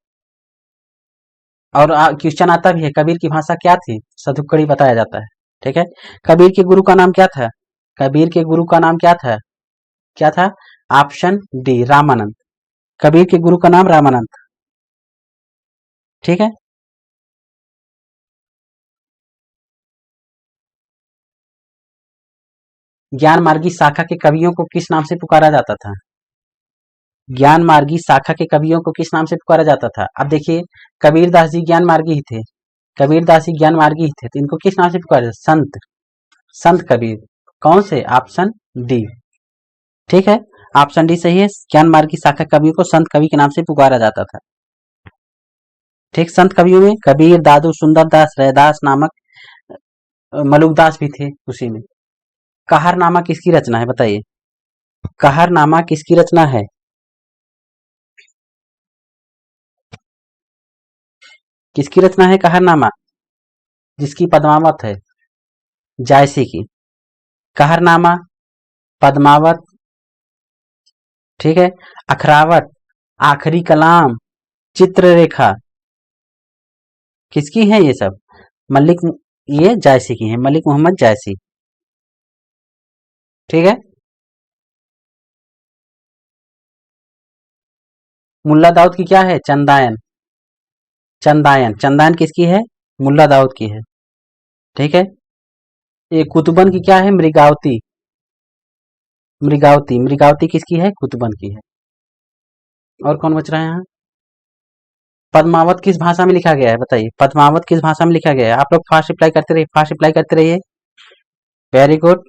और क्वेश्चन आता भी है, कबीर की भाषा क्या थी? सधुक्कड़ी बताया जाता है। ठीक है, कबीर के गुरु का नाम क्या था? कबीर के गुरु का नाम क्या था? क्या था? Option D, Ramanand. कबीर के गुरु का नाम रामानंद। ठीक है, ज्ञान मार्गी शाखा के कवियों को किस नाम से पुकारा जाता था? ज्ञान मार्गी शाखा के कवियों को किस नाम से पुकारा जाता था? अब देखिए, कबीरदास जी ज्ञान मार्गी ही थे, कबीरदास जी ज्ञान मार्गी ही थे, तो इनको किस नाम से पुकारा जाता? संत, संत कबीर। कौन से? Option D. ठीक है, ऑप्शन डी सही है, ज्ञान मार्गी शाखा कवियों को संत कवि के नाम से पुकारा जाता था। ठीक, संत कवियों में कबीर, दादू, सुंदरदास, रैदास नामक, मलुकदास भी थे उसी में। कहरनामा किसकी रचना है? बताइए, कहरनामा किसकी रचना है? किसकी रचना है कहरनामा? जिसकी पद्मावत है, जायसी की। कहरनामा, पद्मावत, ठीक है, अखरावत, आखिरी कलाम, चित्ररेखा, किसकी है ये सब? मलिक, ये जायसी की है, मलिक मोहम्मद जायसी। ठीक है, मुल्ला दाऊद की क्या है? चंदायन, चंदायन, चंदायन किसकी है? मुल्ला दाऊद की है। ठीक है, ये कुतुबन की क्या है? मृगावती, मृगावती, मृगावती किसकी है? कुतुबन की है। और कौन बच रहा है यहाँ? पद्मावत किस भाषा में लिखा गया है? बताइए, पद्मावत किस भाषा में लिखा गया है? आप लोग फास्ट रिप्लाई करते रहिए, फास्ट रिप्लाई करते रहिए। Very good.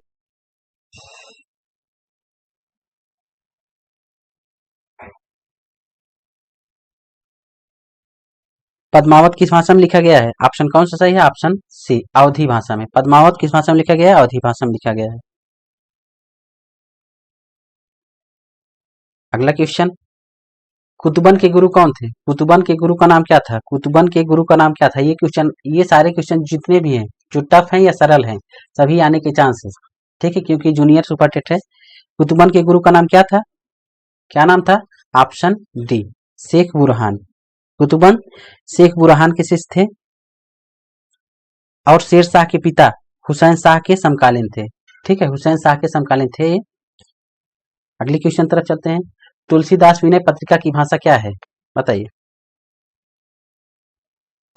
पद्मावत किस भाषा में लिखा गया है? ऑप्शन कौन सा सही है? ऑप्शन सी, अवधी भाषा में। पद्मावत किस भाषा में लिखा गया है? अवधी भाषा में लिखा गया है। अगला क्वेश्चन, कुतुबन के गुरु कौन थे? कुतुबन के गुरु का नाम क्या था? कुतुबन के गुरु का नाम क्या था? ये क्वेश्चन, ये सारे क्वेश्चन जितने भी हैं, जो टफ हैं या सरल हैं, सभी आने के चांसेस, ठीक है, क्योंकि जूनियर सुपर टेट है। कुतुबन के गुरु का नाम क्या था? क्या नाम था? Option D, Shaikh Burhan. कुतुबन शेख बुरहान के शिष्य थे और शेर शाह के पिता हुसैन शाह के समकालीन थे। ठीक है, हुसैन शाह के समकालीन थे ये। अगले क्वेश्चन तरफ चलते हैं। तुलसीदास विनय पत्रिका की भाषा क्या है? बताइए।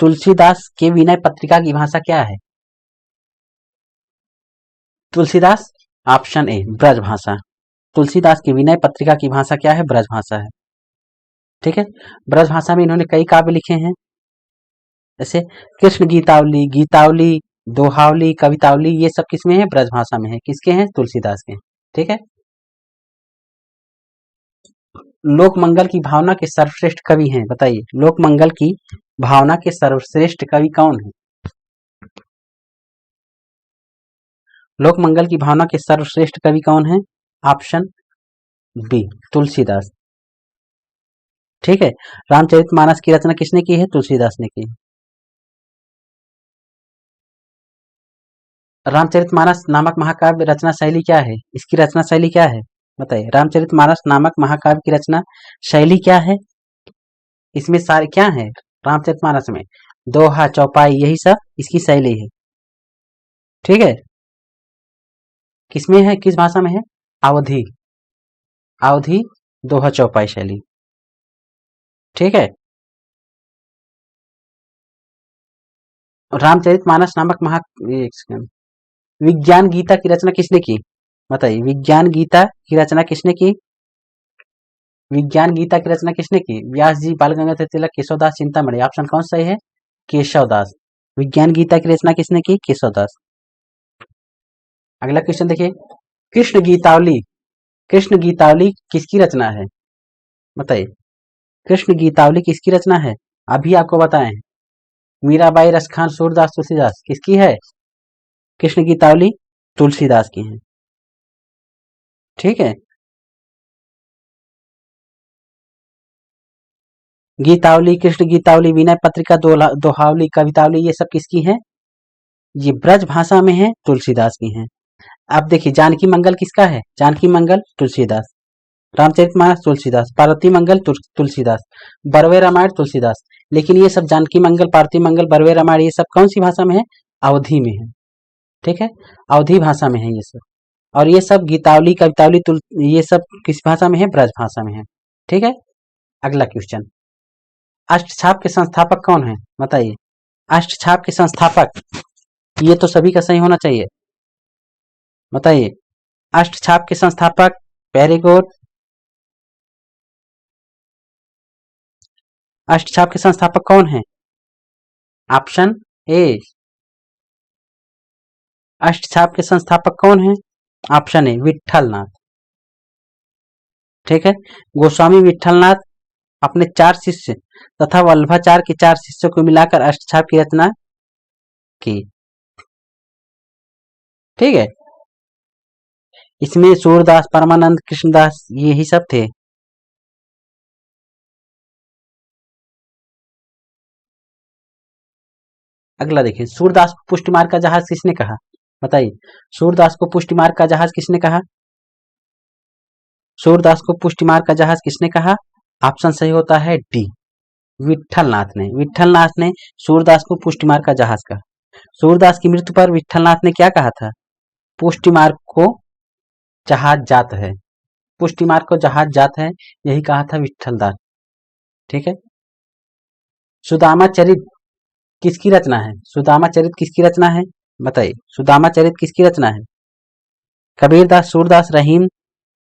तुलसीदास के विनय पत्रिका की भाषा क्या है? तुलसीदास, ऑप्शन ए, ब्रज भाषा। तुलसीदास की विनय पत्रिका की भाषा क्या है? ब्रज भाषा है। ठीक है, ब्रज भाषा में इन्होंने कई काव्य लिखे हैं, जैसे कृष्ण गीतावली, गीतावली, दोहावली, कवितावली, ये सब किसमें है? ब्रज भाषा में है। किसके हैं? तुलसीदास के। ठीक है, लोक मंगल की भावना के सर्वश्रेष्ठ कवि हैं, बताइए। लोक मंगल की भावना के सर्वश्रेष्ठ कवि कौन है? लोक मंगल की भावना के सर्वश्रेष्ठ कवि कौन है? Option B, Tulsidas. ठीक है, रामचरितमानस की रचना किसने की है? तुलसीदास ने की। रामचरितमानस नामक महाकाव्य रचना शैली क्या है? इसकी रचना शैली क्या है? बताइए। रामचरितमानस नामक महाकाव्य की रचना शैली क्या है? इसमें सारे क्या है? रामचरितमानस में दोहा, चौपाई, यही सब इसकी शैली है। ठीक है, किसमें है? किस भाषा में है? अवधी, अवधी दोहा चौपाई शैली। ठीक है, रामचरितमानस नामक एक सेकंड, विज्ञान गीता की रचना किसने की? बताइए, विज्ञान गीता की रचना किसने की? विज्ञान गीता की रचना किसने की? व्यास जी, बाल गंगाधर तिलक, केशवदास, चिंतामणि। ऑप्शन कौन सा सही है? केशवदास। विज्ञान गीता की रचना किसने की? केशवदास। अगला क्वेश्चन देखिए, कृष्ण गीतावली, कृष्ण गीतावली किसकी रचना है? बताइए, कृष्ण गीतावली किसकी रचना है? अभी आपको बताएं, मीराबाई, रसखान, सूरदास, तुलसीदास, किसकी है? कृष्ण गीतावली तुलसीदास की है। ठीक है, गीतावली, कृष्ण गीतावली, विनय पत्रिका, दोहावली, कवितावली, ये सब किसकी है? ये ब्रज भाषा में है, तुलसीदास की है। अब देखिए, जानकी मंगल किसका है? जानकी मंगल तुलसीदास। रामचरितमानस तुलसीदास। पार्वती मंगल तुलसीदास। बरवे रामायण तुलसीदास। लेकिन ये सब जानकी मंगल, पार्वती मंगल, बरवे रामायण, ये सब कौन सी भाषा में है? अवधी में है। ठीक है, अवधी भाषा में है ये सब। और ये सब गीतावली, कवितावली, ये सब किस भाषा में है? ब्रज भाषा में है। ठीक है, अगला क्वेश्चन, अष्टछाप के संस्थापक कौन है? बताइए। अष्टछाप के संस्थापक, ये तो सभी का सही होना चाहिए। बताइए, अष्टछाप के संस्थापक। Very good. अष्टछाप के संस्थापक कौन है? ऑप्शन ए, अष्टछाप के संस्थापक कौन है? ऑप्शन ए, विठलनाथ। ठीक है, गोस्वामी विठलनाथ अपने 4 शिष्य तथा वल्लभाचार्य के 4 शिष्यों को मिलाकर अष्टछाप की रचना की। ठीक है, इसमें सूरदास, परमानंद, कृष्णदास, यही सब थे। अगला देखिए, सूरदास को पुष्टि मार्ग का जहाज किसने कहा? बताइए, सूरदास को पुष्टि मार्ग का जहाज किसने कहा? सूरदास को पुष्टि मार्ग का जहाज किसने कहा? ऑप्शन सही होता है डी, विठलनाथ ने। विठलनाथ ने सूरदास को पुष्टि मार्ग का जहाज कहा। सूरदास की मृत्यु पर विठलनाथ ने क्या कहा था? पुष्टि मार्ग को जहाज जात है, पुष्टि मार्ग को जहाज जात है, यही कहा था विठलदास। ठीक है, सुदामा चरित किसकी रचना है? सुदामा चरित किसकी रचना है? बताइए, सुदामा चरित किसकी रचना है? कबीर दास, सूरदास, रहीम,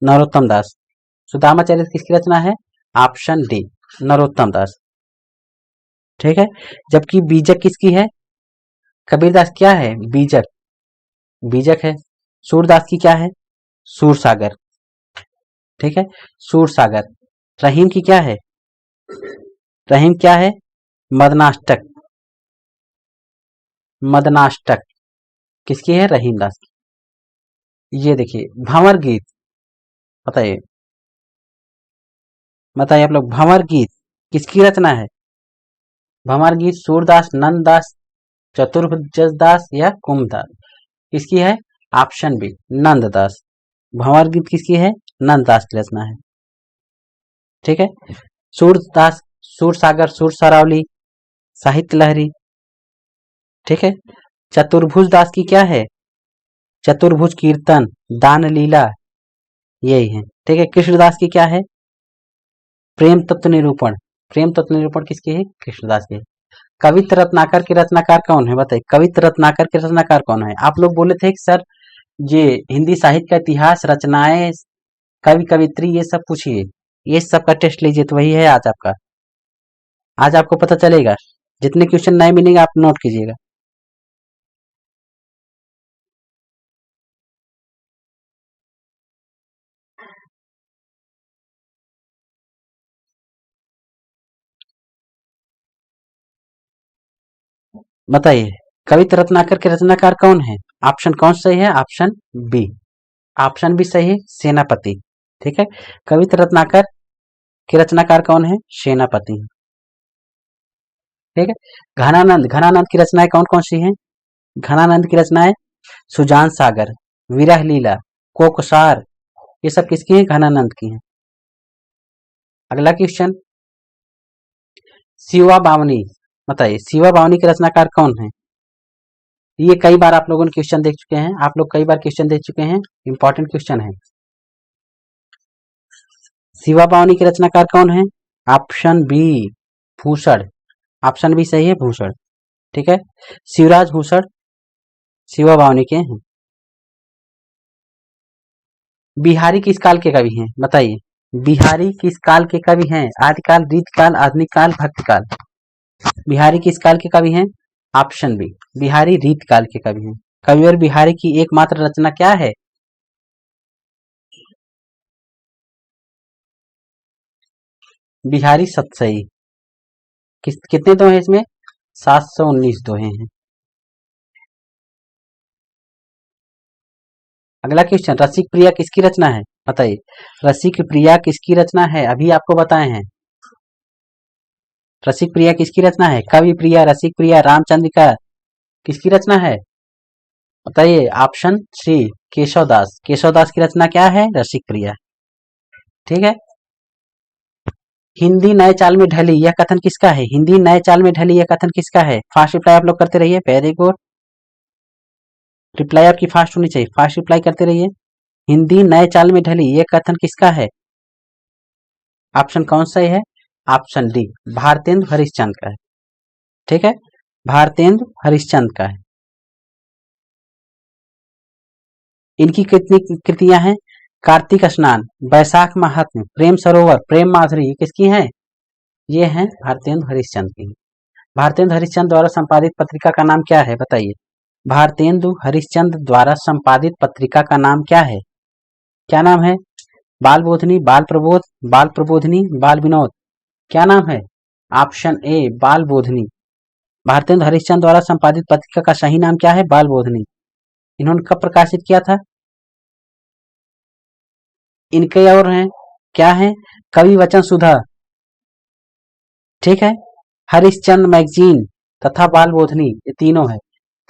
नरोत्तम दास। सुदामा चरित किसकी रचना है? ऑप्शन डी, नरोत्तम दास। ठीक है, जबकि बीजक किसकी है? कबीर दास क्या है? बीजक, बीजक है। सूरदास की क्या है? सूरसागर। ठीक है, सूरसागर। रहीम की क्या है? रहीम क्या है? मदनाष्टक, मदनाष्टक किसकी है? रहीम दास की। ये देखिए भंवर गीत, बताइए बताइए आप लोग, भंवर गीत किसकी रचना है? भंवर गीत सूरदास, नंददास, चतुर्भुज दास या कुमदास, किसकी है? Option B Nanddas. भंवर गीत किसकी है? नंददास की रचना है। ठीक है। सूरदास, सूर सागर, सुर सरावली, साहित्य लहरी। ठीक है। चतुर्भुज दास की क्या है? चतुर्भुज कीर्तन, दान लीला, यही है। ठीक है। कृष्णदास की क्या है? प्रेम तत्व निरूपण। प्रेम तत्व निरूपण किसकी है? कृष्णदास की है। कवित्र रत्नाकर के रचनाकार कौन है? बताइए, कवित्र रत्नाकर के रचनाकार कौन है? आप लोग बोले थे कि सर ये हिंदी साहित्य का इतिहास, रचनाएं, कवि कवित्री, ये सब पूछिए, ये सब का टेस्ट लीजिए, तो वही है आज आपका। आज आपको पता चलेगा, जितने क्वेश्चन नए मिलेंगे आप नोट कीजिएगा। बताइए, कवित्र रत्नाकर के रचनाकार कौन है? ऑप्शन कौन सही है? Option B. ऑप्शन बी सही है, सेनापति। ठीक है। कवित्र रत्नाकर के रचनाकार कौन है? सेनापति। ठीक है। घनानंद, घनानंद की रचनाएं कौन कौन सी हैं? घनानंद की रचनाएं सुजान सागर, विरह लीला, कोकसार, ये सब किसकी हैं? घनानंद की हैं। अगला क्वेश्चन, शिवा बावनी। बताइए, शिवा बावनी के रचनाकार कौन है? ये कई बार आप लोगों ने क्वेश्चन देख चुके हैं, आप लोग कई बार क्वेश्चन देख चुके हैं, इंपॉर्टेंट क्वेश्चन है। शिवा बावनी के रचनाकार कौन है? Option B Bhushan. Option B सही है, भूषण। ठीक है। शिवराज भूषण शिवा बावनी के हैं। बिहारी किस काल के कवि हैं? बताइए, बिहारी किस काल के कवि हैं? आदिकाल, रीतकाल, आधुनिक काल, भक्तकाल। बिहारी किस काल के कवि हैं? ऑप्शन बी बिहारी रीतकाल के कवि हैं। कविवर बिहारी की एकमात्र रचना क्या है? बिहारी सतसई। कितने दोहे हैं इसमें? 719 दोहे हैं। अगला क्वेश्चन, रसिक प्रिया किसकी रचना है? बताइए, रसिक प्रिया किसकी रचना है? अभी आपको बताए हैं। रसिक प्रिया किसकी रचना है? कवि प्रिया, रसिक प्रिया, रामचंद्रिका, किसकी रचना है? बताइए, ऑप्शन सी केशव दास। केशव दास की रचना क्या है? रसिक प्रिया। ठीक है। हिंदी नए चाल में ढली, यह कथन किसका है? हिंदी नए चाल में ढली, यह कथन किसका है? फास्ट रिप्लाई आप लोग करते रहिए, वेरी गुड। रिप्लाई आपकी फास्ट होनी चाहिए, फास्ट रिप्लाई करते रहिए। हिंदी नए चाल में ढली, यह कथन किसका है? ऑप्शन कौन सा है? ऑप्शन डी भारतेंदु हरिश्चंद्र का है। ठीक है। भारतेंदु हरिश्चंद्र का है। इनकी कितनी कृतियां हैं? कार्तिक स्नान, बैसाख महात्म्य, प्रेम सरोवर, प्रेम माधुरी, ये किसकी हैं? ये हैं भारतेंदु हरिश्चंद्र की। भारतेंदु हरिश्चंद्र द्वारा संपादित पत्रिका का नाम क्या है? बताइए, भारतेंदु हरिश्चंद्र द्वारा संपादित पत्रिका का नाम क्या है? क्या नाम है? बाल बोधनी, बाल प्रबोध, बाल प्रबोधनी, बाल विनोद, क्या नाम है? ऑप्शन ए बाल बोधनी। भारतेंदु हरिश्चंद्र द्वारा संपादित पत्रिका का सही नाम क्या है? बाल बोधनी। इन्होंने कब प्रकाशित किया था? इनके और हैं, क्या है? कवि वचन सुधा, ठीक है, हरिश्चंद्र मैगजीन तथा बाल बोधनी, ये तीनों है।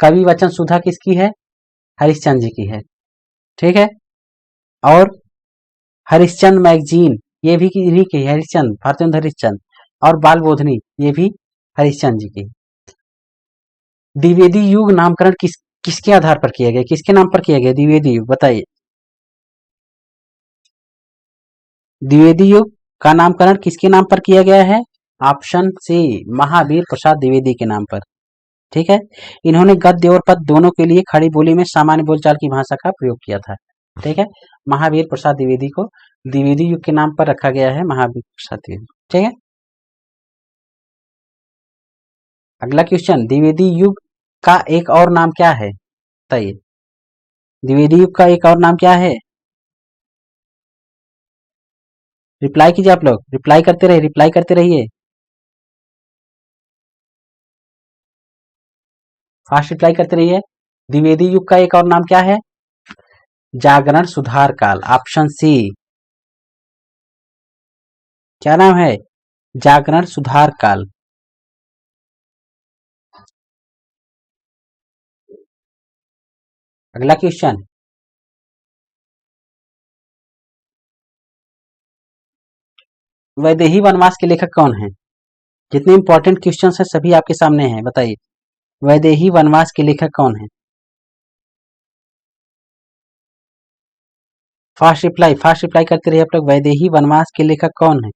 कवि वचन सुधा किसकी है? हरिश्चंद्र जी की है। ठीक है। और हरिश्चंद्र मैगजीन, ये भी इन्हीं की है, हरिश्चंद्र, भारतेंदु हरिश्चंद्र। और बाल बोधनी, ये भी हरिश्चंद्र जी की। द्विवेदी युग नामकरण किसके आधार पर किया गया? किसके नाम पर किया गया द्विवेदी युग? बताइए, द्विवेदी युग का नामकरण किसके नाम पर किया गया है? ऑप्शन सी महावीर प्रसाद द्विवेदी के नाम पर। ठीक है। इन्होंने गद्य और पद्य दोनों के लिए खड़ी बोली में सामान्य बोलचाल की भाषा का प्रयोग किया था। ठीक है। महावीर प्रसाद द्विवेदी को द्विवेदी युग के नाम पर रखा गया है, महावीर प्रसाद द्विवेदी। ठीक है। अगला क्वेश्चन, द्विवेदी युग का एक और नाम क्या है? बताइए, द्विवेदी युग का एक और नाम क्या है? रिप्लाई कीजिए, आप लोग रिप्लाई करते रहिए, रिप्लाई करते रहिए। फास्ट रिप्लाई करते रहिए। द्विवेदी युग का एक और नाम क्या है? जागरण सुधार काल, ऑप्शन सी। क्या नाम है? जागरण सुधार काल। अगला क्वेश्चन, वैदेही वनवास के लेखक कौन है? जितने इंपॉर्टेंट क्वेश्चंस हैं सभी आपके सामने हैं, बताइए वैदेही वनवास के लेखक कौन है? फास्ट रिप्लाई करते रहिए आप लोग। वैदेही वनवास के लेखक कौन है?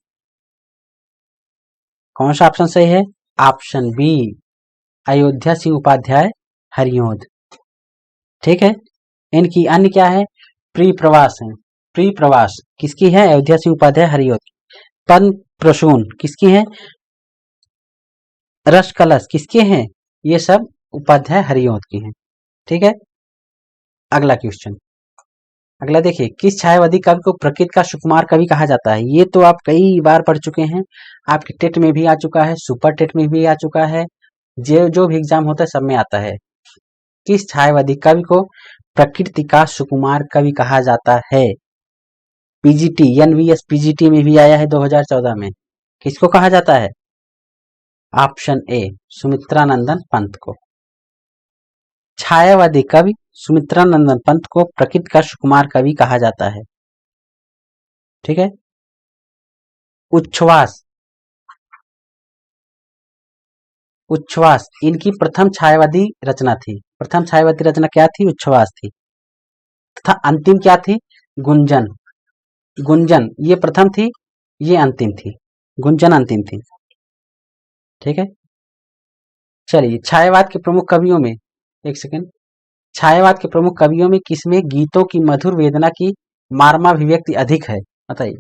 कौन सा ऑप्शन सही है? Option B, Ayodhya Singh Upadhyay Hariaudh. ठीक है। इनकी अन्य क्या है? प्री प्रवास है। प्री प्रवास किसकी है? अयोध्या सिंह उपाध्याय हरिऔध। पन प्रसून किसकी है? रस कलश किसके हैं? ये सब उपाध्याय हरिऔध की हैं। ठीक है। अगला क्वेश्चन, अगला देखिए, किस छायावादी कवि को प्रकृति का सुकुमार कवि कहा जाता है? ये तो आप कई बार पढ़ चुके हैं, आपके टेट में भी आ चुका है, सुपर टेट में भी आ चुका है, जो भी एग्जाम होता है सब में आता है। किस छायावादी कवि को प्रकृति का सुकुमार कवि कहा जाता है? पीजीटी एनवीएस पीजीटी में भी आया है 2014 में। किसको कहा जाता है? ऑप्शन ए, सुमित्रानंदन पंत को। छायावादी कवि सुमित्रानंदन पंत को प्रकृति का सुकुमार कवि कहा जाता है। ठीक है। उच्छ्वास, उच्छ्वास इनकी प्रथम छायावादी रचना थी। प्रथम छायावादी रचना क्या थी? उच्छ्वास थी। तथा अंतिम क्या थी? गुंजन। गुंजन ये प्रथम थी, ये अंतिम थी। गुंजन अंतिम थी। ठीक है। चलिए, छायावाद के प्रमुख कवियों में, एक सेकेंड, छायावाद के प्रमुख कवियों में किसमें गीतों की मधुर वेदना की मार्माभिव्यक्ति अधिक है? बताइए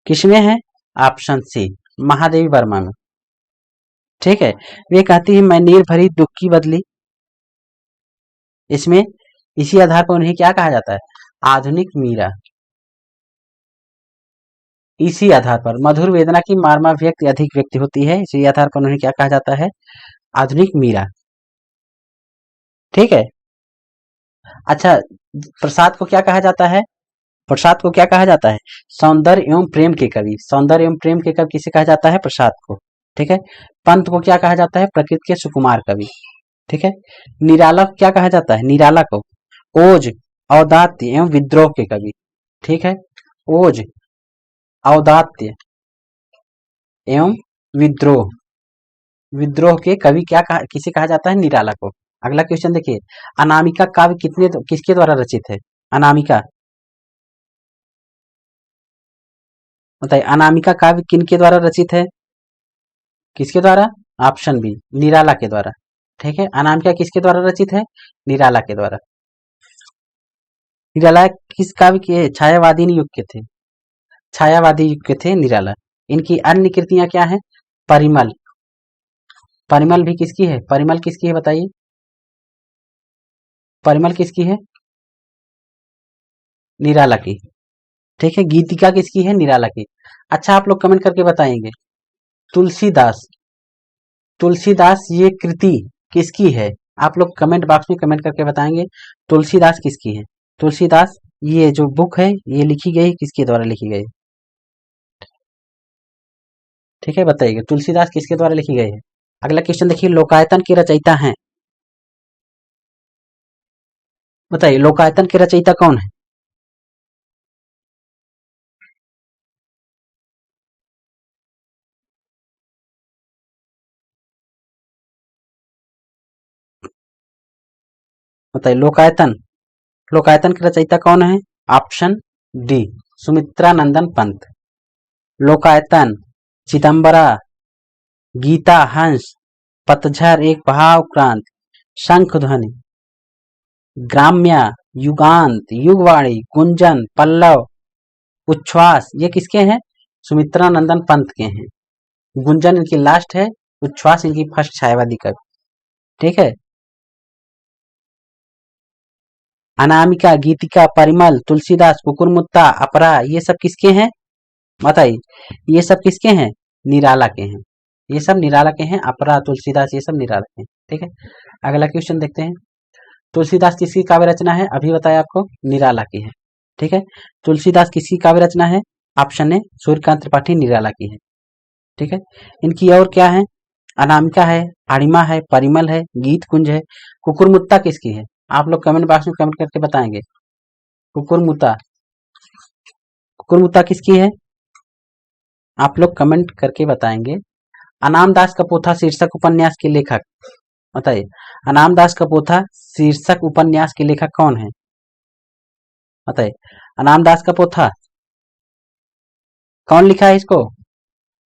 किसमें है? ऑप्शन सी, महादेवी वर्मा में। ठीक है। वे कहती है मैं नीर भरी दुख की बदली, इसमें इसी आधार पर उन्हें क्या कहा जाता है? आधुनिक मीरा। इसी आधार पर मधुर वेदना की मार्माभिव्यक्ति अधिक व्यक्ति होती है, इसी आधार पर उन्हें क्या कहा जाता है? आधुनिक मीरा। ठीक है। अच्छा, प्रसाद को क्या कहा जाता है? प्रसाद को क्या कहा जाता है? सौंदर्य एवं प्रेम के कवि। सौंदर्य एवं प्रेम के कवि किसे कहा जाता है? प्रसाद को। ठीक है। पंत को क्या कहा जाता है? प्रकृति के सुकुमार कवि। ठीक है। निराला को क्या कहा जाता है? निराला को ओज, औदात्य एवं विद्रोह के कवि। ठीक है। ओज, औदात्य एवं विद्रोह, विद्रोह के कवि किसे कहा जाता है? निराला को। अगला क्वेश्चन देखिए, अनामिका काव्य किसके द्वारा रचित है? अनामिका, बताइए अनामिका काव्य किनके द्वारा रचित है? किसके द्वारा? ऑप्शन बी, निराला के द्वारा। ठीक है। अनामिका किसके द्वारा रचित है? निराला के द्वारा। निराला किस काव्य के छायावादी युग के थे? छायावादी युग के थे निराला। इनकी अन्य कृतियां क्या है? परिमल, परिमल भी किसकी है? परिमल किसकी है बताइए? परिमल किसकी है? निराला की। ठीक है। गीतिका किसकी है? निराला की। अच्छा, आप लोग कमेंट करके बताएंगे तुलसीदास, तुलसीदास ये कृति किसकी है? आप लोग कमेंट बॉक्स में कमेंट करके बताएंगे तुलसीदास किसकी है। तुलसीदास ये जो बुक है ये लिखी गई किसके द्वारा लिखी गई? ठीक है, बताइएगा तुलसीदास किसके द्वारा लिखी गई है। अगला क्वेश्चन देखिए, लोकायतन के रचयिता हैं, बताइए लोकायतन के रचयिता कौन है? बताइए लोकायतन, लोकायतन के रचयिता कौन है? Option D, Sumitranandan Pant. लोकायतन, चिदम्बरा, गीता हंस, पतझर एक भावक्रांत, शंख ध्वनि, ग्राम्या, युगांत, युगवाणी, गुंजन, पल्लव, उच्छ्वास ये किसके हैं? सुमित्रानंदन पंत के हैं। गुंजन इनकी लास्ट है, उच्छ्वास इनकी फर्स्ट छायावादी कवि। ठीक है। अनामिका, गीतिका, परिमल, तुलसीदास, कुकुरमुत्ता, अपरा ये सब किसके हैं? बताइए ये सब किसके हैं? निराला के हैं। ये सब निराला के हैं, अपरा, तुलसीदास, ये सब निराला के हैं। ठीक है, अगला क्वेश्चन देखते हैं। तुलसीदास किसकी काव्य रचना है? अभी बताया आपको, निराला की है। ठीक है, तुलसीदास किसकी काव्य रचना है? ऑप्शन ए सूर्यकांत त्रिपाठी, निराला की है। ठीक है, इनकी और क्या है? अनामिका है, अणिमा है, परिमल है, गीत कुंज है। कुकुरमुत्ता किसकी है? आप लोग कमेंट बॉक्स में कमेंट करके बताएंगे। कुकुरमुत्ता, कुकुरमुत्ता किसकी है? आप लोग कमेंट करके बताएंगे। अनामदास का पोथा शीर्षक उपन्यास के लेखक बताइए। अनामदास का पोथा शीर्षक उपन्यास के लेखक कौन है? बताइए। अनामदास का पोथा कौन लिखा है इसको?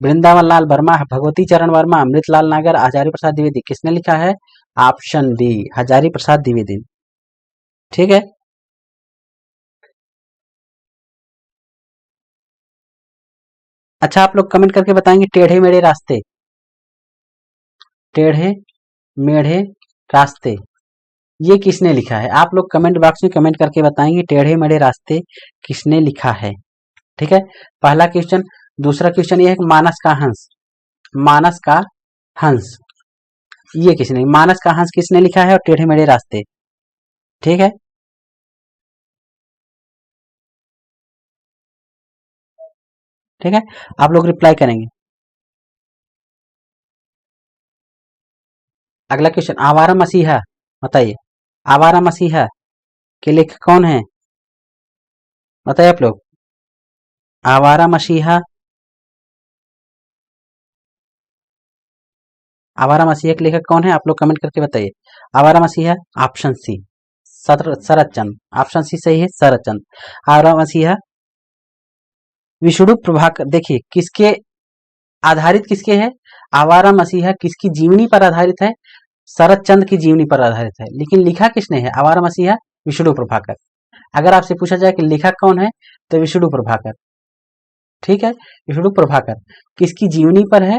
वृंदावन लाल वर्मा, भगवती चरण वर्मा, अमृतलाल नागर, हजारी प्रसाद द्विवेदी। किसने लिखा है? Option D, Hazari Prasad Dwivedi. ठीक है, अच्छा आप लोग कमेंट करके बताएंगे टेढ़े मेढ़े रास्ते, टेढ़े मेढ़े रास्ते ये किसने लिखा है? आप लोग कमेंट बॉक्स में कमेंट करके बताएंगे टेढ़े मेढ़े रास्ते किसने लिखा है। ठीक है, पहला क्वेश्चन। दूसरा क्वेश्चन ये है कि मानस का हंस, मानस का हंस ये किसने, मानस का हंस किसने लिखा है? और टेढ़े मेढ़े रास्ते। ठीक है, ठीक है, आप लोग रिप्लाई करेंगे। अगला क्वेश्चन, आवारा मसीहा बताइए। आवारा मसीहा के लेखक कौन है? बताइए आप लोग। आवारा मसीहा, आवारा मसीहा के लेखक कौन है? आप लोग कमेंट करके बताइए। आवारा मसीहा, ऑप्शन सी शरद चंद्र, ऑप्शन सी सही है, शरद चंद्र। आवारा मसीहा विष्णु प्रभाकर, देखिए किसके आधारित, किसके है? आवारा मसीहा किसकी जीवनी पर आधारित है? शरद चंद्र की जीवनी पर आधारित है। लेकिन लिखा किसने है आवारा मसीहा? विष्णु प्रभाकर। अगर आपसे पूछा जाए कि लेखक कौन है, तो विष्णु प्रभाकर। ठीक है, विष्णु प्रभाकर किसकी जीवनी पर है?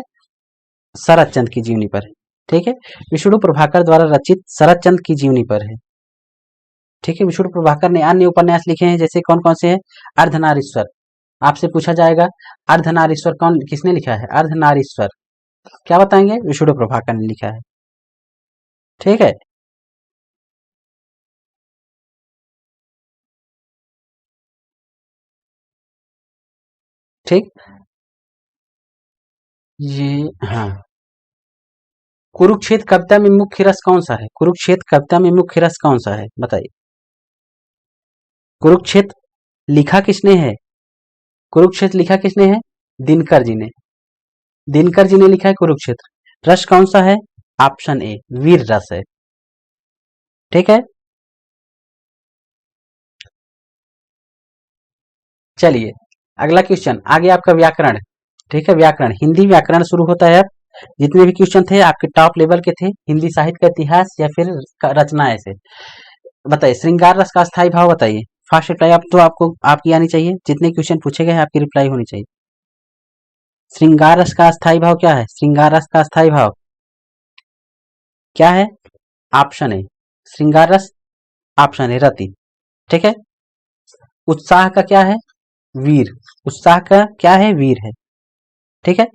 शरद चंद्र की जीवनी पर है। ठीक है, विष्णु प्रभाकर द्वारा रचित शरद चंद्र की जीवनी पर है। ठीक है, विष्णु प्रभाकर ने अन्य उपन्यास लिखे हैं, जैसे कौन कौन से हैं? अर्धनारीश्वर, आपसे पूछा जाएगा अर्धनारीश्वर कौन, किसने लिखा है? अर्धनारीश्वर क्या बताएंगे? विष्णु प्रभाकर ने लिखा है। ठीक है, ठीक, ये हाँ। कुरुक्षेत्र कविता में मुख्य रस कौन सा है? कुरुक्षेत्र कविता में मुख्य रस कौन सा है बताइए। कुरुक्षेत्र लिखा किसने है? कुरुक्षेत्र लिखा किसने है? दिनकर जी ने, दिनकर जी ने लिखा है कुरुक्षेत्र। रस कौन सा है? ऑप्शन ए वीर रस है। ठीक है, चलिए अगला क्वेश्चन, आगे आपका व्याकरण। ठीक है, व्याकरण, हिंदी व्याकरण शुरू होता है अब। जितने भी क्वेश्चन थे आपके टॉप लेवल के थे, हिंदी साहित्य का इतिहास या फिर रचनाएं से। बताइए, श्रृंगार रस का स्थायी भाव बताइए। फास्ट रिप्लाई आप तो आपको आपकी आनी चाहिए, जितने क्वेश्चन पूछे गए आपकी रिप्लाई होनी चाहिए। श्रृंगार रस का स्थायी भाव क्या है? श्रृंगार रस का स्थायी भाव क्या है? ऑप्शन है श्रृंगार रस, ऑप्शन है रति। ठीक है, उत्साह का क्या है? वीर, उत्साह का क्या है? वीर है। ठीक है,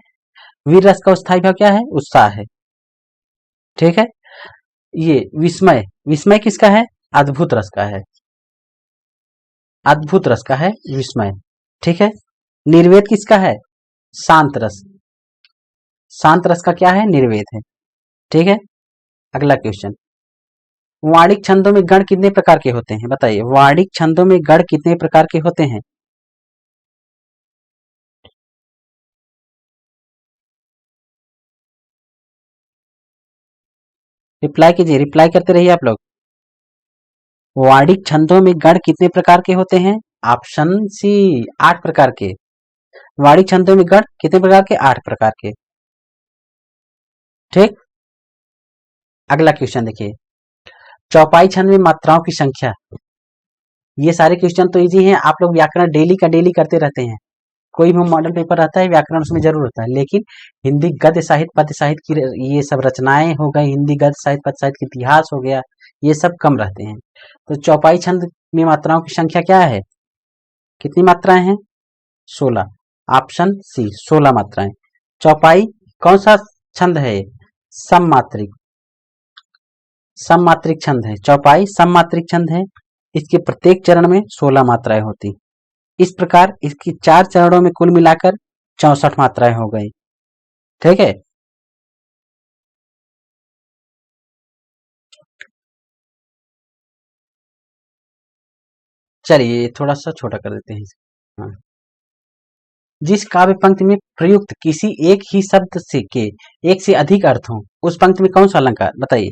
वीर रस का स्थायी भाव क्या है? उत्साह है। ठीक है, ये विस्मय, विस्मय किसका है? अद्भुत रस का है, अद्भुत रस का है विस्मय। ठीक है, निर्वेद किसका है? शांत रस, शांत रस का क्या है? निर्वेद है। ठीक है, अगला क्वेश्चन, वाणिक छंदों में गण कितने प्रकार के होते हैं? बताइए, वाणिक छंदों में गण कितने प्रकार के होते हैं? रिप्लाई कीजिए, रिप्लाई करते रहिए आप लोग। वाणिक छंदों में गण कितने प्रकार के होते हैं? ऑप्शन सी 8 प्रकार के। वाणिक छंदों में गण कितने प्रकार के? 8 प्रकार के। ठीक, अगला क्वेश्चन देखिए, चौपाई छंद में मात्राओं की संख्या। ये सारे क्वेश्चन तो इजी हैं, आप लोग व्याकरण डेली का डेली करते रहते हैं। कोई भी मॉडल पेपर आता है व्याकरण उसमें जरूर होता है, लेकिन हिंदी गद्य साहित्य पद्य साहित्य की ये सब रचनाएं हो गई, हिंदी गद्य साहित्य पद्य साहित्य की इतिहास हो गया, ये सब कम रहते हैं। तो चौपाई छंद में मात्राओं की संख्या क्या है? कितनी मात्राएं हैं? 16, ऑप्शन सी 16 मात्राएं। चौपाई कौन सा छंद है ये, सममात्रिक, सममात्रिक छंद है। चौपाई सममात्रिक छंद है। इसके प्रत्येक चरण में 16 मात्राएं होती। इस प्रकार इसकी 4 चरणों में कुल मिलाकर 64 मात्राएं हो गई। ठीक है। चलिए थोड़ा सा छोटा कर देते हैं इसे। हाँ। जिस काव्य पंक्ति में प्रयुक्त किसी एक ही शब्द से के एक से अधिक अर्थ हो, उस पंक्ति में कौन सा अलंकार? बताइए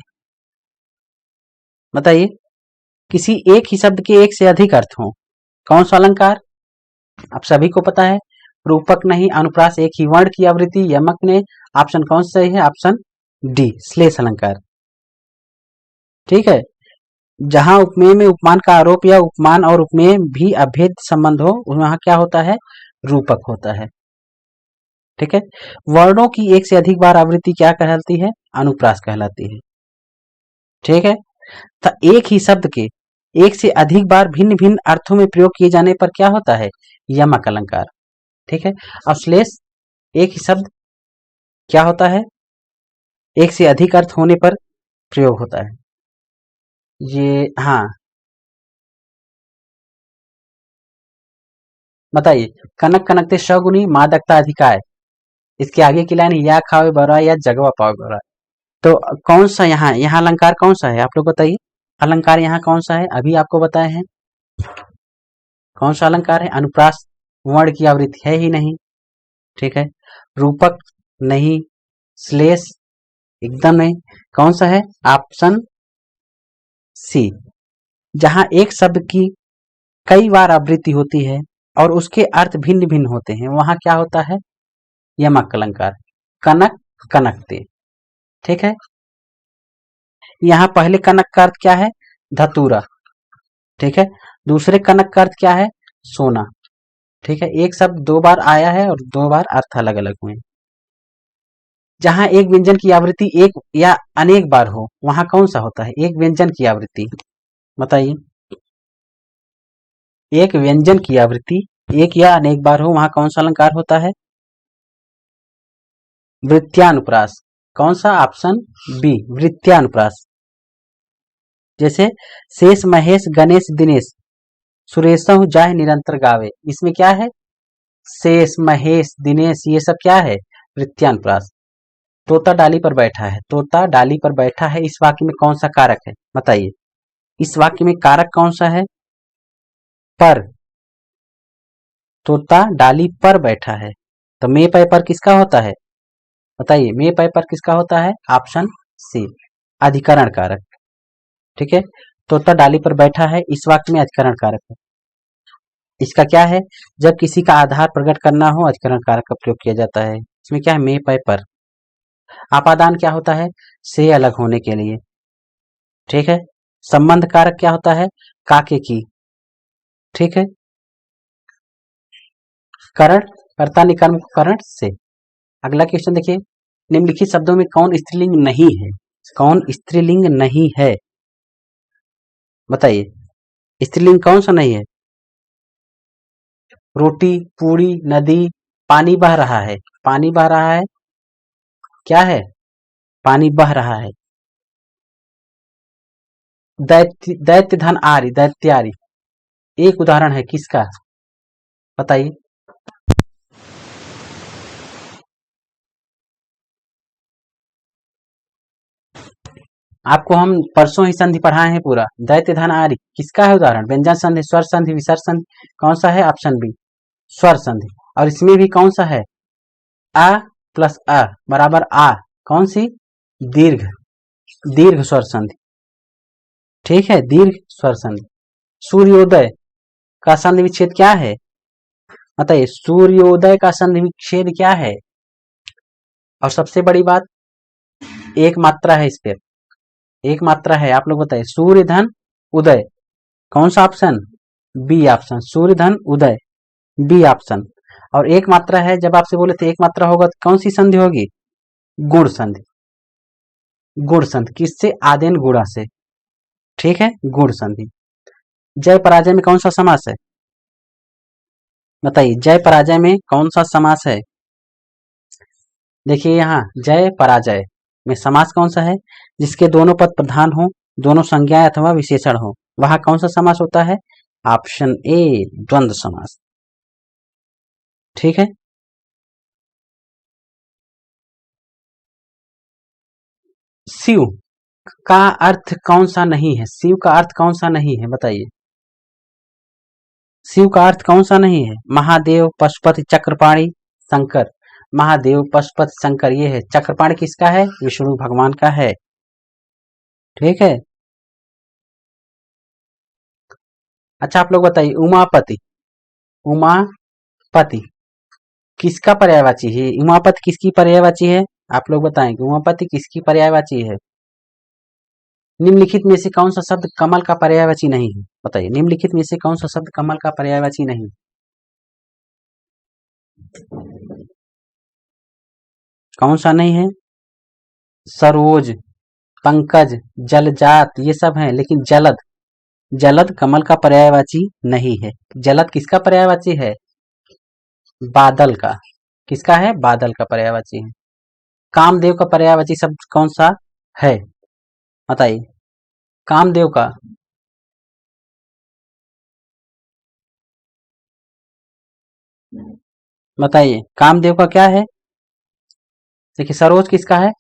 बताइए। किसी एक ही शब्द के एक से अधिक अर्थ हो, कौन सा अलंकार? आप सभी को पता है, रूपक नहीं, अनुप्रास एक ही वर्ण की आवृत्ति, यमक ने। ऑप्शन कौन सा सही है? ऑप्शन डी, श्लेष अलंकार। ठीक है। जहां उपमेय में उपमान का आरोप या उपमान और उपमेय भी अभेद संबंध हो, वहां क्या होता है? रूपक होता है। ठीक है। वर्णों की एक से अधिक बार आवृत्ति क्या कहलाती है? अनुप्रास कहलाती है। ठीक है। तो एक ही शब्द के एक से अधिक बार भिन्न भिन्न अर्थों में प्रयोग किए जाने पर क्या होता है? यमक अलंकार। ठीक है। अब श्लेष, एक ही शब्द क्या होता है? एक से अधिक अर्थ होने पर प्रयोग होता है। ये हाँ, बताइए। कनक कनकते सगुनी मादकता अधिकाय, इसके आगे की लाइन या खावे बरा या जगवा पावे बरा। तो कौन सा यहाँ अलंकार कौन सा है? आप लोग बताइए। अलंकार यहाँ कौन सा है? अभी आपको बताए हैं। कौन सा अलंकार है? अनुप्रास वर्ण की आवृत्ति है ही नहीं। ठीक है। रूपक नहीं, श्लेष एकदम नहीं। कौन सा है? Option C. जहां एक शब्द की कई बार आवृत्ति होती है और उसके अर्थ भिन्न भिन्न होते हैं, वहां क्या होता है? यमक अलंकार। कनक कनकते। ठीक है। यहाँ पहले कनक का अर्थ क्या है? धतूरा। ठीक है। दूसरे कनक का अर्थ क्या है? सोना। ठीक है। एक शब्द 2 बार आया है और 2 बार अर्थ अलग अलग हुए। जहां एक व्यंजन की आवृत्ति एक या अनेक बार हो, वहां कौन सा होता है? एक व्यंजन की आवृत्ति। बताइए। एक व्यंजन की आवृत्ति एक या अनेक बार हो, वहां कौन सा अलंकार होता है? वृत्त्यानुप्रास। कौन सा? ऑप्शन बी, वृत्त्यानुप्रास। जैसे शेष महेश गणेश दिनेश सुरेशहु जाह निरंतर गावे, इसमें क्या है? शेष महेश दिनेश, ये सब क्या है? वृत्त्यानुप्रास। तोता डाली पर बैठा है, तोता डाली पर बैठा है, इस वाक्य में कौन सा कारक है? बताइए। इस वाक्य में कारक कौन सा है? पर। तोता डाली पर बैठा है, तो मे पय पर किसका होता है? बताइए। मे पय पर किसका होता है? ऑप्शन सी, अधिकरण कारक। ठीक है। तोता डाली पर बैठा है, इस वाक्य में अधिकरण कारक है। इसका क्या है? जब किसी का आधार प्रकट करना हो, अधिकरण कारक का प्रयोग किया जाता है। इसमें क्या है? मे पय पर। आपादान क्या होता है? से अलग होने के लिए। ठीक है। संबंध कारक क्या होता है? काके की। ठीक है। करण, कर्ता निकर्म करण से। अगला क्वेश्चन देखिए। निम्नलिखित शब्दों में कौन स्त्रीलिंग नहीं है? कौन स्त्रीलिंग नहीं है? बताइए। स्त्रीलिंग कौन सा नहीं है? रोटी, पूरी, नदी, पानी बह रहा है। पानी बह रहा है, क्या है? पानी बह रहा है। दैत्य, दैत्य धन आर्य, दैत्यारी, एक उदाहरण है किसका? बताइए। आपको हम परसों ही संधि पढ़ाए हैं पूरा। दैत्य धन आर्य किसका है उदाहरण? व्यंजन संधि, स्वर संधि, विसर्ग संधि। कौन सा है? ऑप्शन बी, स्वर संधि। और इसमें भी कौन सा है? अ प्लस अ बराबर आ, कौन सी? दीर्घ, दीर्घ स्वर संधि। ठीक है। दीर्घ स्वर संधि। सूर्योदय का संधि विच्छेद क्या है? बताइए। सूर्योदय का संधि विच्छेद क्या है? और सबसे बड़ी बात, एक मात्रा है इस पे, एक मात्रा है। आप लोग बताइए। सूर्य धन उदय, कौन सा ऑप्शन? बी ऑप्शन, सूर्य धन उदय, बी ऑप्शन। और एक मात्रा है, जब आपसे बोले थे एक मात्रा होगा तो कौन सी संधि होगी? गुण संधि। गुण संधि किससे? आदेन गुणा से। ठीक है। गुण संधि। जय पराजय में कौन सा समास है? बताइए। जय पराजय में कौन सा समास है? देखिए यहाँ जय पराजय में समास कौन सा है? जिसके दोनों पद प्रधान हो, दोनों संज्ञाएं अथवा विशेषण हो, वहां कौन सा समास होता है? ऑप्शन ए, द्वंद्व समास। ठीक है। शिव का अर्थ कौन सा नहीं है? शिव का अर्थ कौन सा नहीं है बताइए। शिव का अर्थ कौन सा नहीं है? महादेव, पशुपति, चक्रपाणि, शंकर। महादेव, पशुपति, शंकर ये है। चक्रपाणि किसका है? विष्णु भगवान का है। ठीक है। अच्छा आप लोग बताइए, उमापति, उमापति किसका पर्यायवाची है? उमापति किसकी पर्यायवाची है? आप लोग बताएं कि उमापति किसकी पर्यायवाची है? निम्नलिखित में से कौन सा शब्द कमल का पर्यायवाची नहीं है? बताइए, निम्नलिखित में से कौन सा शब्द कमल का पर्यायवाची नहीं? कौन सा नहीं है? सरोज, पंकज, जलजात ये सब हैं, लेकिन जलद, जलद कमल का पर्यायवाची नहीं है। जलद किसका पर्यायवाची है? बादल का। किसका है? बादल का पर्यायवाची है। कामदेव का पर्यायवाची शब्द कौन सा है? बताइए, कामदेव का। बताइए, कामदेव का क्या है? देखिए, सरोज किसका है?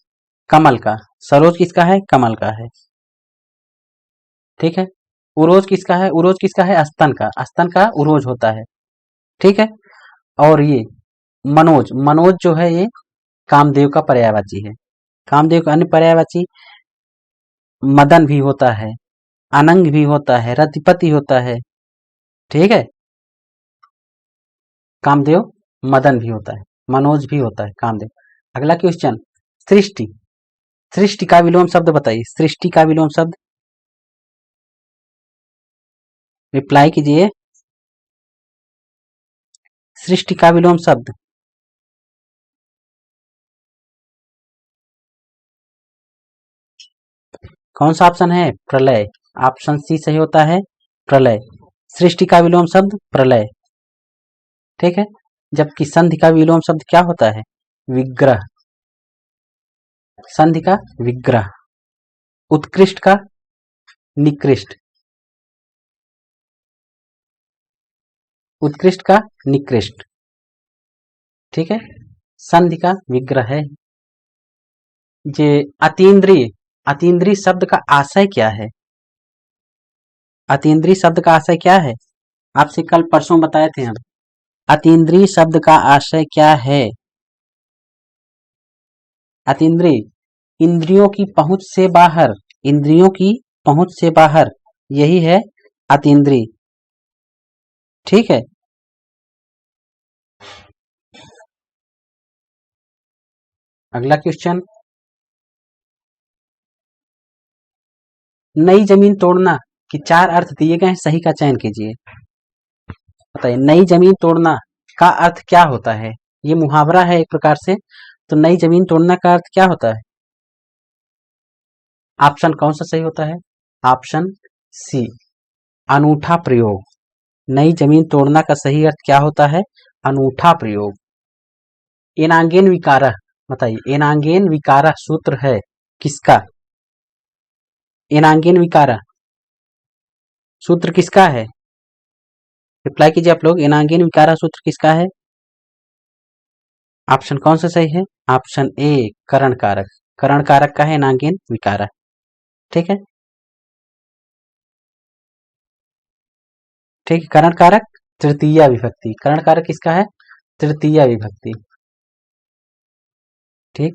कमल का। सरोज किसका है? कमल का है। ठीक है। उरोज किसका है? उरोज किसका है? स्तन का। स्तन का उरोज होता है। ठीक है। और ये मनोज, मनोज जो है ये कामदेव का पर्यायवाची है। कामदेव का अन्य पर्यायवाची मदन भी होता है, अनंग भी होता है, रतिपति होता है। ठीक है। कामदेव मदन भी होता है, मनोज भी होता है कामदेव। अगला क्वेश्चन, सृष्टि। सृष्टि का विलोम शब्द बताइए। सृष्टि का विलोम शब्द रिप्लाई कीजिए। सृष्टि का विलोम शब्द कौन सा ऑप्शन है? प्रलय। ऑप्शन सी सही होता है, प्रलय। सृष्टि का विलोम शब्द प्रलय। ठीक है। जबकि संधि का विलोम शब्द क्या होता है? विग्रह। संधि का विग्रह। उत्कृष्ट का निकृष्ट। उत्कृष्ट का निकृष्ट। ठीक है। संधि का विग्रह है। जे अतीन्द्रिय, अतीन्द्रिय शब्द का आशय क्या है? अतीन्द्रिय शब्द का आशय क्या है? आपसे कल परसों बताए थे हम। अतीन्द्रिय शब्द का आशय क्या है? अतीन्द्रिय, इंद्रियों की पहुंच से बाहर, इंद्रियों की पहुंच से बाहर, यही है अतीन्द्रिय। ठीक है। अगला क्वेश्चन, नई जमीन तोड़ना के 4 अर्थ दिए गए हैं, सही का चयन कीजिए। बताइए, नई जमीन तोड़ना का अर्थ क्या होता है? ये मुहावरा है एक प्रकार से। तो नई जमीन तोड़ना का अर्थ क्या होता है? ऑप्शन कौन सा सही होता है? ऑप्शन सी, अनूठा प्रयोग। नई जमीन तोड़ना का सही अर्थ क्या होता है? अनूठा प्रयोग। एनांगेन विकारः, बताइए, एनांगेन विकारः सूत्र है किसका? एनांगेन विकारः सूत्र किसका है? रिप्लाई कीजिए आप लोग, एनांगेन विकारः सूत्र किसका है? ऑप्शन कौन सा सही है? ऑप्शन ए, करण कारक। करण कारक का है एनांगेन विकारः। ठीक है। ठीक है। करण कारक तृतीया विभक्ति। करण कारक किसका है? तृतीया विभक्ति। ठीक।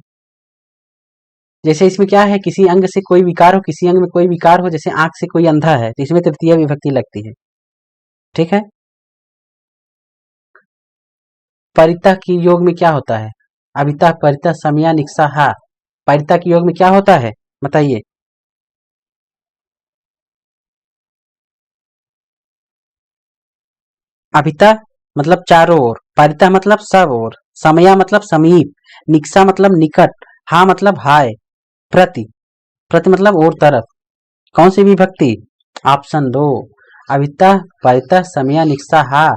जैसे इसमें क्या है, किसी अंग से कोई विकार हो, किसी अंग में कोई विकार हो, जैसे आंख से कोई अंधा है तो इसमें तृतीया विभक्ति लगती है। ठीक है। परितः की योग में क्या होता है? अभितः, परितः, समया, निक्सा, हा। परितः की योग में क्या होता है? बताइए। अभितः मतलब चारों ओर, परितः मतलब सब ओर, समया मतलब समीप, निक्सा मतलब निकट, हा मतलब हाय, प्रति, प्रति मतलब और तरफ। कौन सी विभक्ति? ऑप्शन दो, अभितः, परितः, समया, निक्सा, हा,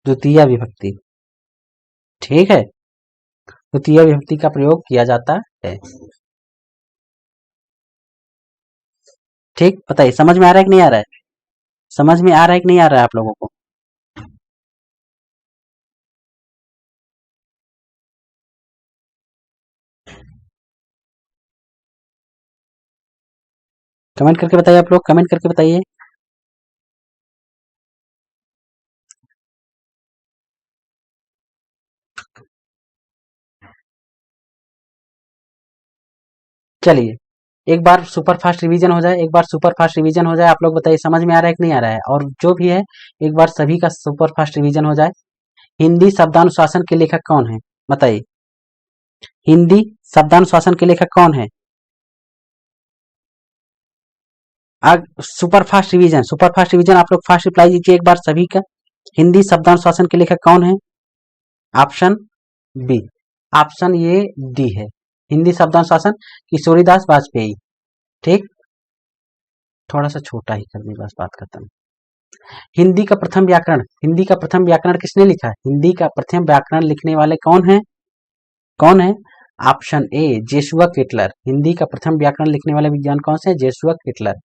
द्वितीय विभक्ति। ठीक है। द्वितीय विभक्ति का प्रयोग किया जाता है। ठीक, बताइए समझ में आ रहा है कि नहीं आ रहा है? समझ में आ रहा है कि नहीं आ रहा है आप लोगों को? कमेंट करके बताइए, आप लोग कमेंट करके बताइए। चलिए एक बार सुपर फास्ट रिवीजन हो जाए, एक बार सुपर फास्ट रिवीजन हो जाए, आप लोग बताइए समझ में आ रहा है कि नहीं आ रहा है? और जो भी है एक बार सभी का सुपर फास्ट रिवीजन हो जाए। हिंदी शब्दानुशासन के लेखक कौन है? बताइए, हिंदी शब्दानुशासन के लेखक कौन है? सुपर फास्ट रिवीजन आप लोग फास्ट रिप्लाई दीजिए एक बार सभी का। हिंदी शब्दानुशासन के लेखक कौन है? ऑप्शन बी, ऑप्शन ये डी है। हिंदी शब्दानुशासन किशोरीदास वाजपेयी। ठीक, थोड़ा सा छोटा ही कर दी, बस बात करता हूँ। हिंदी का प्रथम व्याकरण, हिंदी का प्रथम व्याकरण किसने लिखा है? हिंदी का प्रथम व्याकरण लिखने वाले कौन है? कौन है? Option A Joshua Ketelaar. Hindi का प्रथम व्याकरण लिखने वाले विद्वान कौन से? Joshua Ketelaar.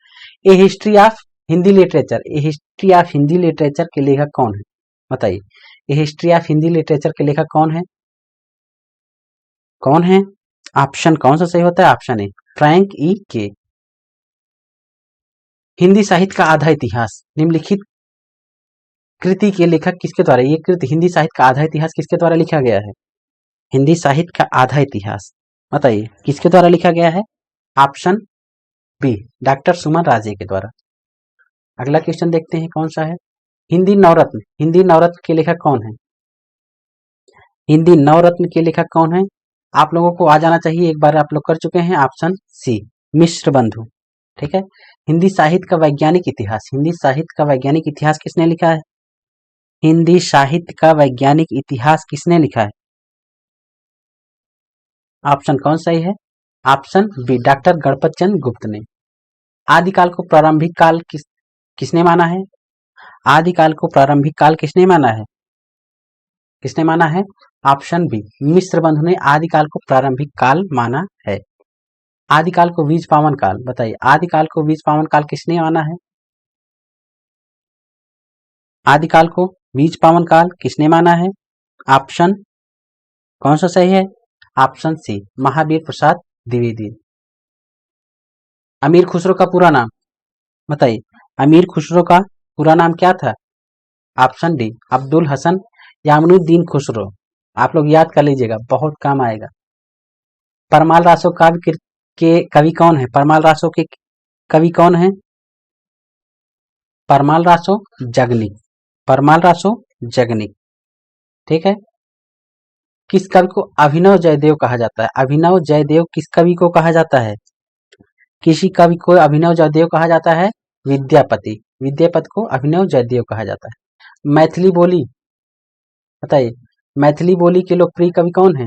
A history of Hindi literature, A history of Hindi literature के लेखक कौन है? बताइए, A history of Hindi literature के लेखक कौन है? कौन है? ऑप्शन कौन सा सही होता है? ऑप्शन ए फ्रैंक ई के। हिंदी साहित्य का आधा इतिहास निम्नलिखित कृति के लेखक किसके द्वारा? ये कृति हिंदी साहित्य का आधा इतिहास किसके द्वारा लिखा गया है? हिंदी साहित्य का आधा इतिहास बताइए किसके द्वारा लिखा गया है? ऑप्शन बी डॉक्टर सुमन राजे के द्वारा। अगला क्वेश्चन देखते हैं कौन सा है। हिंदी नवरत्न, हिंदी नवरत्न के लेखक कौन है? हिंदी नवरत्न के लेखक कौन है? आप लोगों को आ जाना चाहिए, एक बार आप लोग कर चुके हैं। ऑप्शन सी मिश्र बंधु। ठीक है। हिंदी साहित्य का वैज्ञानिक इतिहास, हिंदी साहित्य का वैज्ञानिक इतिहास किसने लिखा है? हिंदी साहित्य का वैज्ञानिक इतिहास किसने लिखा है? ऑप्शन कौन सही है? ऑप्शन बी डॉक्टर गणपत चंद्र गुप्त ने। आदिकाल को प्रारंभिक काल किसने माना है? आदिकाल को प्रारंभिक काल किसने माना है? किसने माना है? ऑप्शन बी मिश्र बंधु ने आदिकाल को प्रारंभिक काल माना है। आदिकाल को बीज पावन काल, बताइए आदिकाल को बीज पावन काल किसने माना है? आदिकाल को बीज पावन काल किसने माना है? ऑप्शन कौन सा सही है? ऑप्शन सी महावीर प्रसाद द्विवेदी। अमीर खुसरो का पूरा नाम बताइए, अमीर खुसरो का पूरा नाम क्या था? Option D Abdul Hasan Yaminuddin Khusro. आप लोग याद कर लीजिएगा, बहुत काम आएगा। परमाल रासो काव्य के कवि कौन है? परमाल रासो के कवि कौन है? परमाल रासो जगनिक, परमाल रासो जगनिक। ठीक है। किस कवि को अभिनव जयदेव कहा जाता है? अभिनव जयदेव किस कवि को कहा जाता है? किसी कवि को अभिनव जयदेव कहा जाता है? विद्यापति, विद्यापति को अभिनव जयदेव कहा जाता है। मैथिली बोली बताइए, मैथिली बोली के लोकप्रिय कवि कौन है?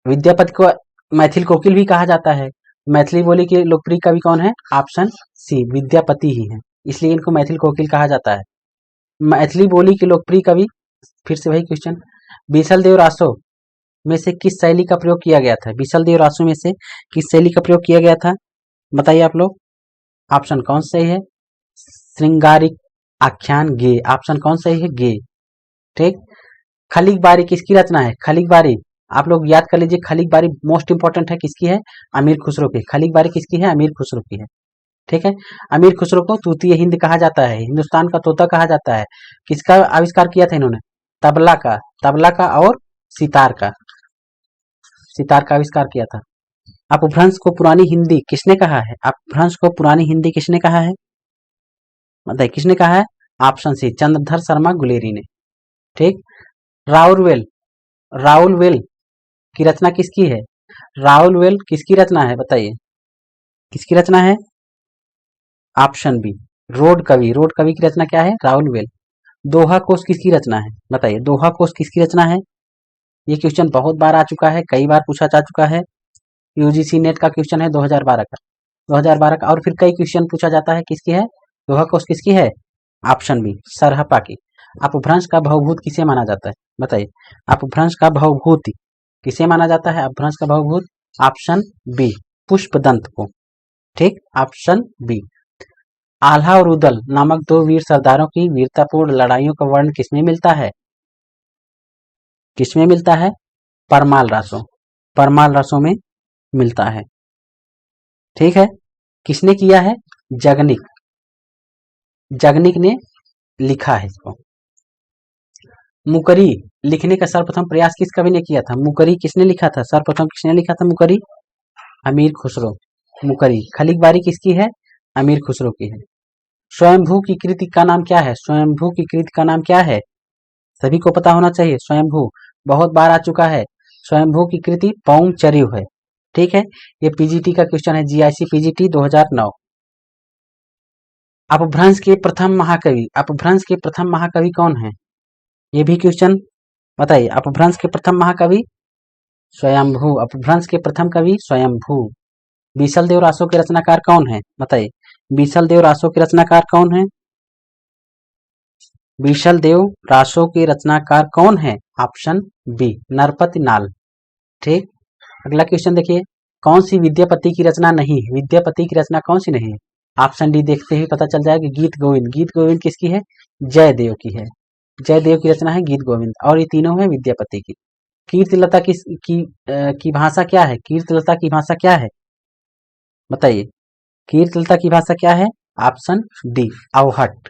विद्यापति को मैथिल कोकिल भी कहा जाता है। मैथिली बोली के लोकप्रिय कवि कौन है? ऑप्शन सी विद्यापति ही है, इसलिए इनको मैथिल कोकिल कहा जाता है। मैथिली बोली के लोकप्रिय कवि, फिर से वही क्वेश्चन, बीसल देव रासो में से किस शैली का प्रयोग किया गया था? बीसल देव रासो में से किस शैली का प्रयोग किया गया था? बताइए आप लोग। ऑप्शन कौन सही है? श्रृंगारिक आख्यान गे। ऑप्शन कौन सही है? गे। ठीक। खलीक बारी किसकी रचना है? खलीक बारी आप लोग याद कर लीजिए, खलीक बारी मोस्ट इंपॉर्टेंट है, किसकी है? अमीर खुसरो की। खलीक बारी किसकी है? अमीर खुसरो की है। ठीक है। अमीर खुसरो को तूतीय हिंद कहा जाता है, हिंदुस्तान का तोता कहा जाता है। किसका आविष्कार किया था इन्होंने? तबला का, तबला का और सितार का, सितार का आविष्कार किया था। अपभ्रंश को पुरानी हिंदी किसने कहा है? अपभ्रंश को पुरानी हिंदी किसने कहा है? बताइए किसने कहा है? ऑप्शन सी चंद्रधर शर्मा गुलेरी ने। ठीक। राउरवेल, राउलवेल की रचना किसकी है? राउलवेल किसकी रचना है? बताइए किसकी रचना है? ऑप्शन बी रोड कवि, रोड कवि की रचना क्या है? राउलवेल। दोहा कोश किसकी रचना है? बताइए दोहा कोश किसकी रचना है? ये क्वेश्चन बहुत बार आ चुका है, कई बार पूछा जा चुका है। यूजीसी नेट का क्वेश्चन है 2012 का, 2012 का, और फिर कई क्वेश्चन पूछा जाता है। किसकी है दोहा कोश? किसकी है? ऑप्शन बी सरहपा की। अपभ्रंश का भवभूत किसे माना जाता है? बताइए, अपभ्रंश का भवभूत किसे माना जाता है? अपभ्रंश का भवभूत ऑप्शन बी, पुष्पदंत को। ठीक, ऑप्शन बी। आल्हा और उदल नामक दो वीर सरदारों की वीरतापूर्ण लड़ाइयों का वर्णन किसमें मिलता है? किसमें मिलता है? परमाल रासों, परमाल रासों में मिलता है। ठीक है, किसने किया है? जगनिक, जगनिक ने लिखा है इसको। मुकरी लिखने का सर्वप्रथम प्रयास किस कवि ने किया था? मुकरी किसने लिखा था? सर्वप्रथम किसने लिखा था मुकरी? अमीर खुसरो। मुकरी। खलीकबारी किसकी है? अमीर खुसरो की है। स्वयंभू की कृति का नाम क्या है? स्वयंभू की कृति का नाम क्या है? सभी को पता होना चाहिए। स्वयंभू बहुत बार आ चुका है। स्वयंभू की कृति पौंग चरिव है। ठीक है, ये पीजीटी का क्वेश्चन है, जीआईसी पीजीटी 2009। अपभ्रंश के प्रथम महाकवि, अपभ्रंश के प्रथम महाकवि कौन है? ये भी क्वेश्चन बताइए। अपभ्रंश के प्रथम महाकवि स्वयंभू, अपभ्रंश के प्रथम कवि स्वयंभू। बीसल देव रासो के रचनाकार कौन है? बताइए, बीसल देव रासो के रचनाकार कौन है? बीसल देव रासो के रचनाकार कौन है? ऑप्शन बी, नरपति नाल। ठीक, अगला क्वेश्चन देखिए, कौन सी विद्यापति की रचना नहीं है? विद्यापति की रचना कौन सी नहीं है? ऑप्शन डी देखते ही पता चल जाएगा, गीत गोविंद। गीत गोविंद किसकी है? जयदेव की है। जयदेव की रचना है गीत गोविंद, और ये तीनों है विद्यापति की। कीर्तिलता की भाषा क्या है? कीर्तिलता की भाषा क्या है? बताइए, कीर्तिलता की भाषा क्या है? Option D, Avahatta.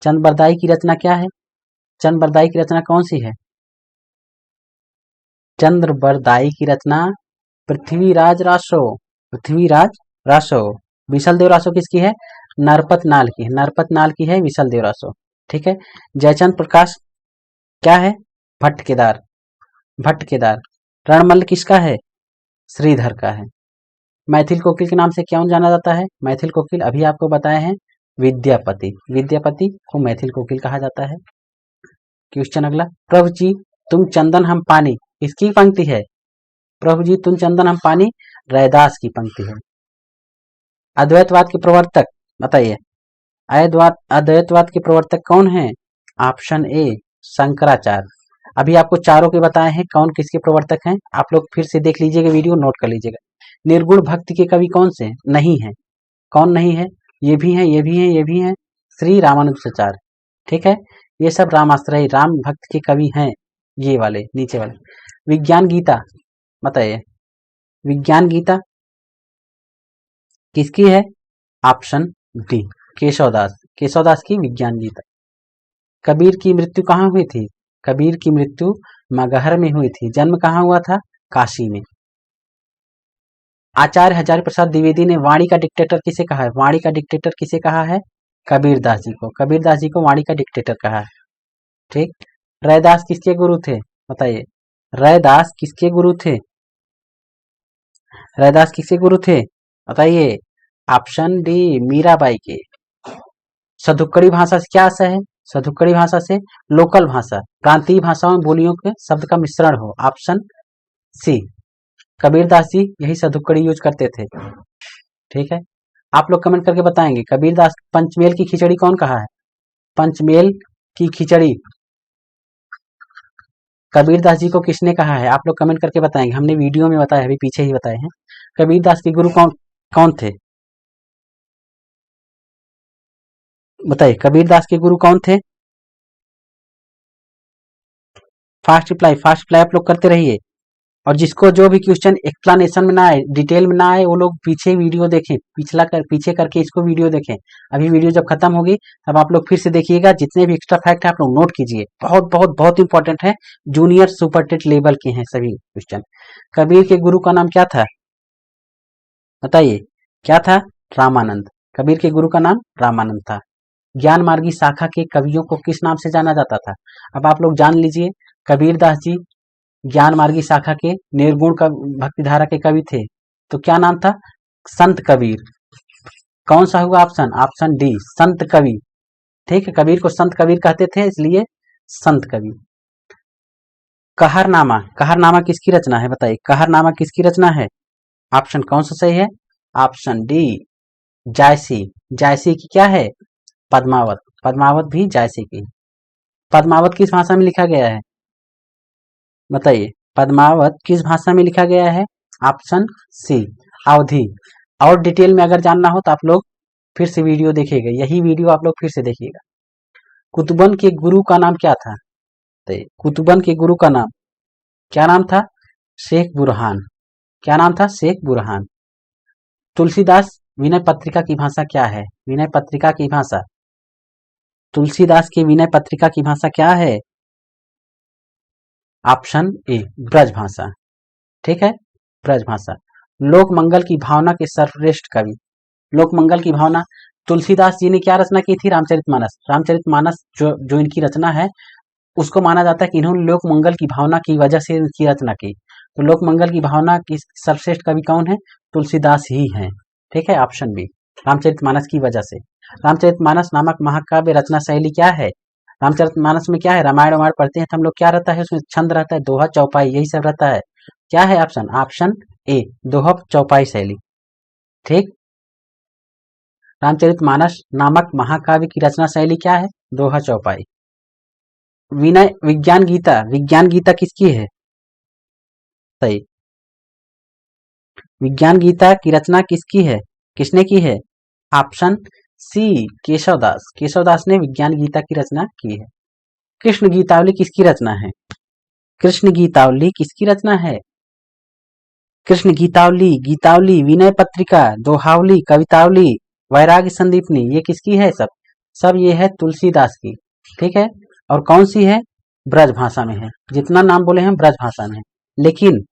चंद की रचना क्या है? चंद की रचना कौन सी है? चंद्र बरदाई की रचना पृथ्वीराज रासो, पृथ्वीराज रासो। विशल देव रासो किसकी है? नरपत नाल की है, नरपत नाल की है विशल देव रासो। ठीक है, जयचंद प्रकाश क्या है? भट्ट केदार, भट्ट केदार। रणमल्ल किसका है? श्रीधर का है। मैथिल कोकिल के नाम से क्यों जाना जाता है? मैथिल कोकिल अभी आपको बताए हैं, विद्यापति, विद्यापति को मैथिल कोकिल कहा जाता है। क्वेश्चन अगला, प्रभु जी तुम चंदन हम पानी, किसकी पंक्ति है? प्रभु जी तुम चंदन हम पानी रैदास की पंक्ति है। अद्वैतवाद के प्रवर्तक बताइए, अद्वैतवाद के प्रवर्तक कौन है? ऑप्शन ए, शंकराचार्य। अभी आपको चारों के बताए हैं कौन किसके प्रवर्तक हैं, आप लोग फिर से देख लीजिएगा, वीडियो नोट कर लीजिएगा। निर्गुण भक्ति के कवि कौन से नहीं है? कौन नहीं है? ये भी हैं, ये भी हैं, ये भी हैं, श्री रामानुजाचार्य। ठीक है, ये सब रामाश्रयी, राम भक्त के कवि हैं, ये वाले नीचे वाले। विज्ञान गीता बताइए, विज्ञान गीता किसकी है? ऑप्शन डी, केशवदास, केशवदास की विज्ञान गीता। कबीर की मृत्यु कहाँ हुई थी? कबीर की मृत्यु मगहर में हुई थी। जन्म कहाँ हुआ था? काशी में। आचार्य हजारी प्रसाद द्विवेदी ने वाणी का डिक्टेटर किसे कहा है? वाणी का डिक्टेटर किसे कहा है? कबीरदास जी को, कबीरदास जी को वाणी का डिक्टेटर कहा है। ठीक, रैदास किसके गुरु थे? बताइए, रैदास किसके गुरु थे? रैदास किसके गुरु थे? बताइए, ऑप्शन डी, मीराबाई के। सधुक्कड़ी भाषा से क्या आशय है? सधुक्कड़ी भाषा से लोकल भाषा, प्रांतीय भाषाओं में बोलियों के शब्द का मिश्रण हो। ऑप्शन सी, कबीरदास जी यही सधुक्कड़ी यूज करते थे। ठीक है, आप लोग कमेंट करके बताएंगे कबीरदास पंचमेल की खिचड़ी कौन कहा है? पंचमेल की खिचड़ी कबीरदास जी को किसने कहा है? आप लोग कमेंट करके बताएंगे, हमने वीडियो में बताया, अभी पीछे ही बताए हैं। कबीरदास के गुरु कौन कौन थे? बताइए, कबीरदास के गुरु कौन थे? फास्ट रिप्लाई, फास्ट रिप्लाई आप लोग करते रहिए। और जिसको जो भी क्वेश्चन एक्सप्लेनेशन में ना आए, डिटेल में ना आए, वो लोग पीछे वीडियो देखें, पीछे करके इसको वीडियो देखें। अभी वीडियो जब खत्म होगी तब आप लोग फिर से देखिएगा, जितने भी एक्स्ट्रा फैक्ट है आप लोग नोट कीजिए, बहुत बहुत बहुत इंपॉर्टेंट है, जूनियर सुपरटेट लेवल के हैं सभी क्वेश्चन। कबीर के गुरु का नाम क्या था? बताइए, क्या था? रामानंद। कबीर के गुरु का नाम रामानंद था। ज्ञान मार्गी शाखा के कवियों को किस नाम से जाना जाता था? अब आप लोग जान लीजिए, कबीरदास जी ज्ञान मार्गी शाखा के निर्गुण भक्तिधारा के कवि थे, तो क्या नाम था? संत कबीर। कौन सा हुआ ऑप्शन? ऑप्शन डी, संत कवि। ठीक है, कबीर को संत कबीर कहते थे, इसलिए संत कवि। कहरनामा, कहरनामा किसकी रचना है? बताइए, कहरनामा किसकी रचना है? ऑप्शन कौन सा सही है? ऑप्शन डी, जायसी। जायसी की क्या है? पद्मावत, पद्मावत भी जायसी की। पद्मावत किस भाषा में लिखा गया है? बताइए, पद्मावत किस भाषा में लिखा गया है? ऑप्शन सी, अवधी। और डिटेल में अगर जानना हो तो आप लोग फिर से वीडियो देखिएगा, यही वीडियो आप लोग फिर से देखिएगा। कुतुबन के गुरु का नाम क्या था? तो कुतुबन के गुरु का नाम क्या नाम था? शेख बुरहान। क्या नाम था? शेख बुरहान। तुलसीदास विनय पत्रिका की भाषा क्या है? विनय पत्रिका की भाषा, तुलसीदास की विनय पत्रिका की भाषा क्या है? ऑप्शन ए, ब्रज भाषा। ठीक है, ब्रज भाषा। लोक मंगल की भावना के सर्वश्रेष्ठ कवि, लोक मंगल की भावना, तुलसीदास जी ने क्या रचना की थी? रामचरितमानस। रामचरितमानस जो इनकी रचना है, उसको माना जाता है कि इन्होंने लोक मंगल की भावना की वजह से इनकी रचना की। तो लोक मंगल की भावना की सर्वश्रेष्ठ कवि कौन है? तुलसीदास ही हैं। ठीक है, ऑप्शन बी, रामचरितमानस की वजह से। रामचरितमानस नामक महाकाव्य रचना शैली क्या है? रामचरितमानस में क्या है? रामायण वामायण पढ़ते हैं तो हम लोग, क्या रहता है उसमें? छंद रहता है, दोहा चौपाई, यही सब रहता है। क्या है ऑप्शन? ऑप्शन ए, दोहा चौपाई शैली। ठीक, रामचरितमानस नामक महाकाव्य की रचना शैली क्या है? दोहा चौपाई। विनय विज्ञान गीता, विज्ञान गीता किसकी है? सही, विज्ञान गीता की रचना किसकी है? किसने की है? ऑप्शन सी, केशवदास। केशवदास ने विज्ञान गीता की रचना की है। कृष्ण गीतावली किसकी रचना है? कृष्ण गीतावली किसकी रचना है? कृष्ण गीतावली, गीतावली, विनय पत्रिका, दोहावली, कवितावली, वैराग्य संदीपनी, ये किसकी है? सब सब ये है तुलसीदास की। ठीक है, और कौन सी है? ब्रज भाषा में है। जितना नाम बोले हैं ब्रज भाषा में है। लेकिन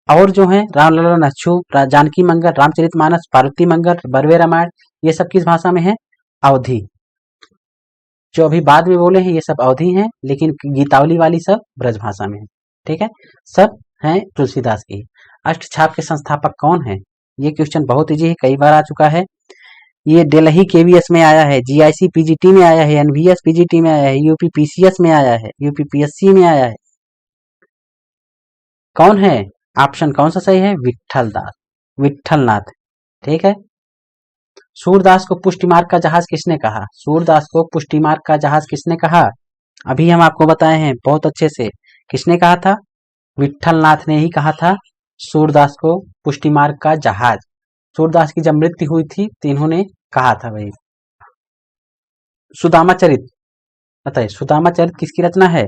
और जो है, रामलला अछू, जानकी मंगल, रामचरितमानस, पार्वती मंगल, बरवे रामायण, ये सब किस भाषा में है? अवधी। जो अभी बाद में बोले हैं ये सब अवधी हैं, लेकिन गीतावली वाली सब ब्रज भाषा में है। ठीक है, सब हैं तुलसीदास की। अष्टछाप के संस्थापक कौन है? ये क्वेश्चन बहुत इजी है, कई बार आ चुका है। ये दिल्ली केवीएस में आया है, जीआईसी पीजीटी में आया है, एनवीएस पीजीटी में आया है, यूपी पीसीएस में आया है, यूपी पीएससी में आया है। कौन है? ऑप्शन कौन सा सही है? विठल दास, विठलनाथ। ठीक है, सूरदास को पुष्टि मार्ग का जहाज किसने कहा? सूरदास को पुष्टि मार्ग का जहाज किसने कहा? अभी हम आपको बताए हैं बहुत अच्छे से, किसने कहा था? विठलनाथ ने ही कहा था सूरदास को पुष्टि मार्ग का जहाज। सूरदास की जब मृत्यु हुई थी तो इन्होंने कहा था भाई। सुदामा चरित, बताइए सुदामा चरित किसकी रचना है?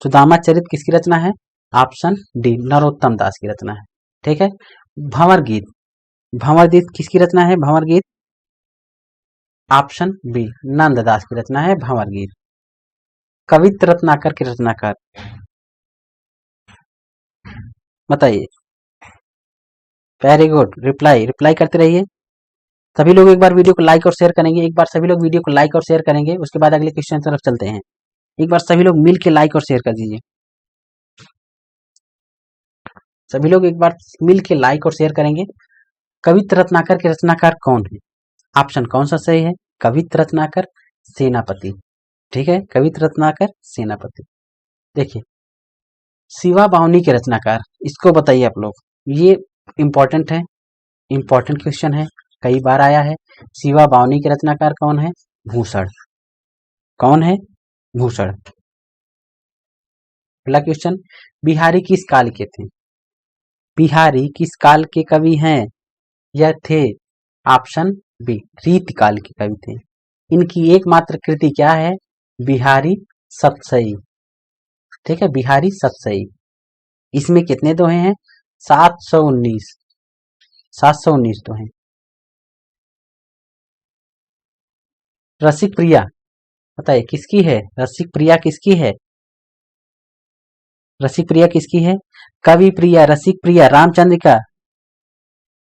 सुदामा चरित किसकी रचना है? ऑप्शन डी, नरोत्तम दास की रचना है। ठीक है, भंवर गीत, भंवर गीत किसकी रचना है? भंवर गीत, ऑप्शन बी, नंददास की रचना है भंवर गीत। कवित्र रत्नाकर के रचनाकार, बताइए। वेरी गुड, रिप्लाई रिप्लाई करते रहिए। सभी लोग एक बार वीडियो को लाइक और शेयर करेंगे, एक बार सभी लोग वीडियो को लाइक और शेयर करेंगे, उसके बाद अगले क्वेश्चन की तरफ चलते हैं। एक बार सभी लोग मिल के लाइक और शेयर कर दीजिए। सभी लोग एक बार मिल के लाइक और शेयर करेंगे। कवित्र रत्नाकर के रचनाकार कौन है? ऑप्शन कौन सा सही है? कवित्र रत्नाकर, सेनापति। ठीक है, कवित्र रत्नाकर, सेनापति। देखिए, शिवा बावनी के रचनाकार, इसको बताइए आप लोग। ये इंपॉर्टेंट है, इंपॉर्टेंट क्वेश्चन है, कई बार आया है। शिवा बावनी के रचनाकार कौन है? भूषण। कौन है? भूषण। अगला क्वेश्चन, बिहारी किस काल के थे? बिहारी किस काल के कवि हैं? यह थे, ऑप्शन बी, रीतिकाल के कवि थे। इनकी एकमात्र कृति क्या है? बिहारी सतसई। ठीक है, बिहारी सतसई। इसमें कितने दोहे हैं? 719, 719 दोहे। रसिक प्रिया, बताइए किसकी है? रसिक प्रिया किसकी है? रसिक प्रिया किसकी है? कवि प्रिया, रसिक प्रिया, रामचंद्रिका,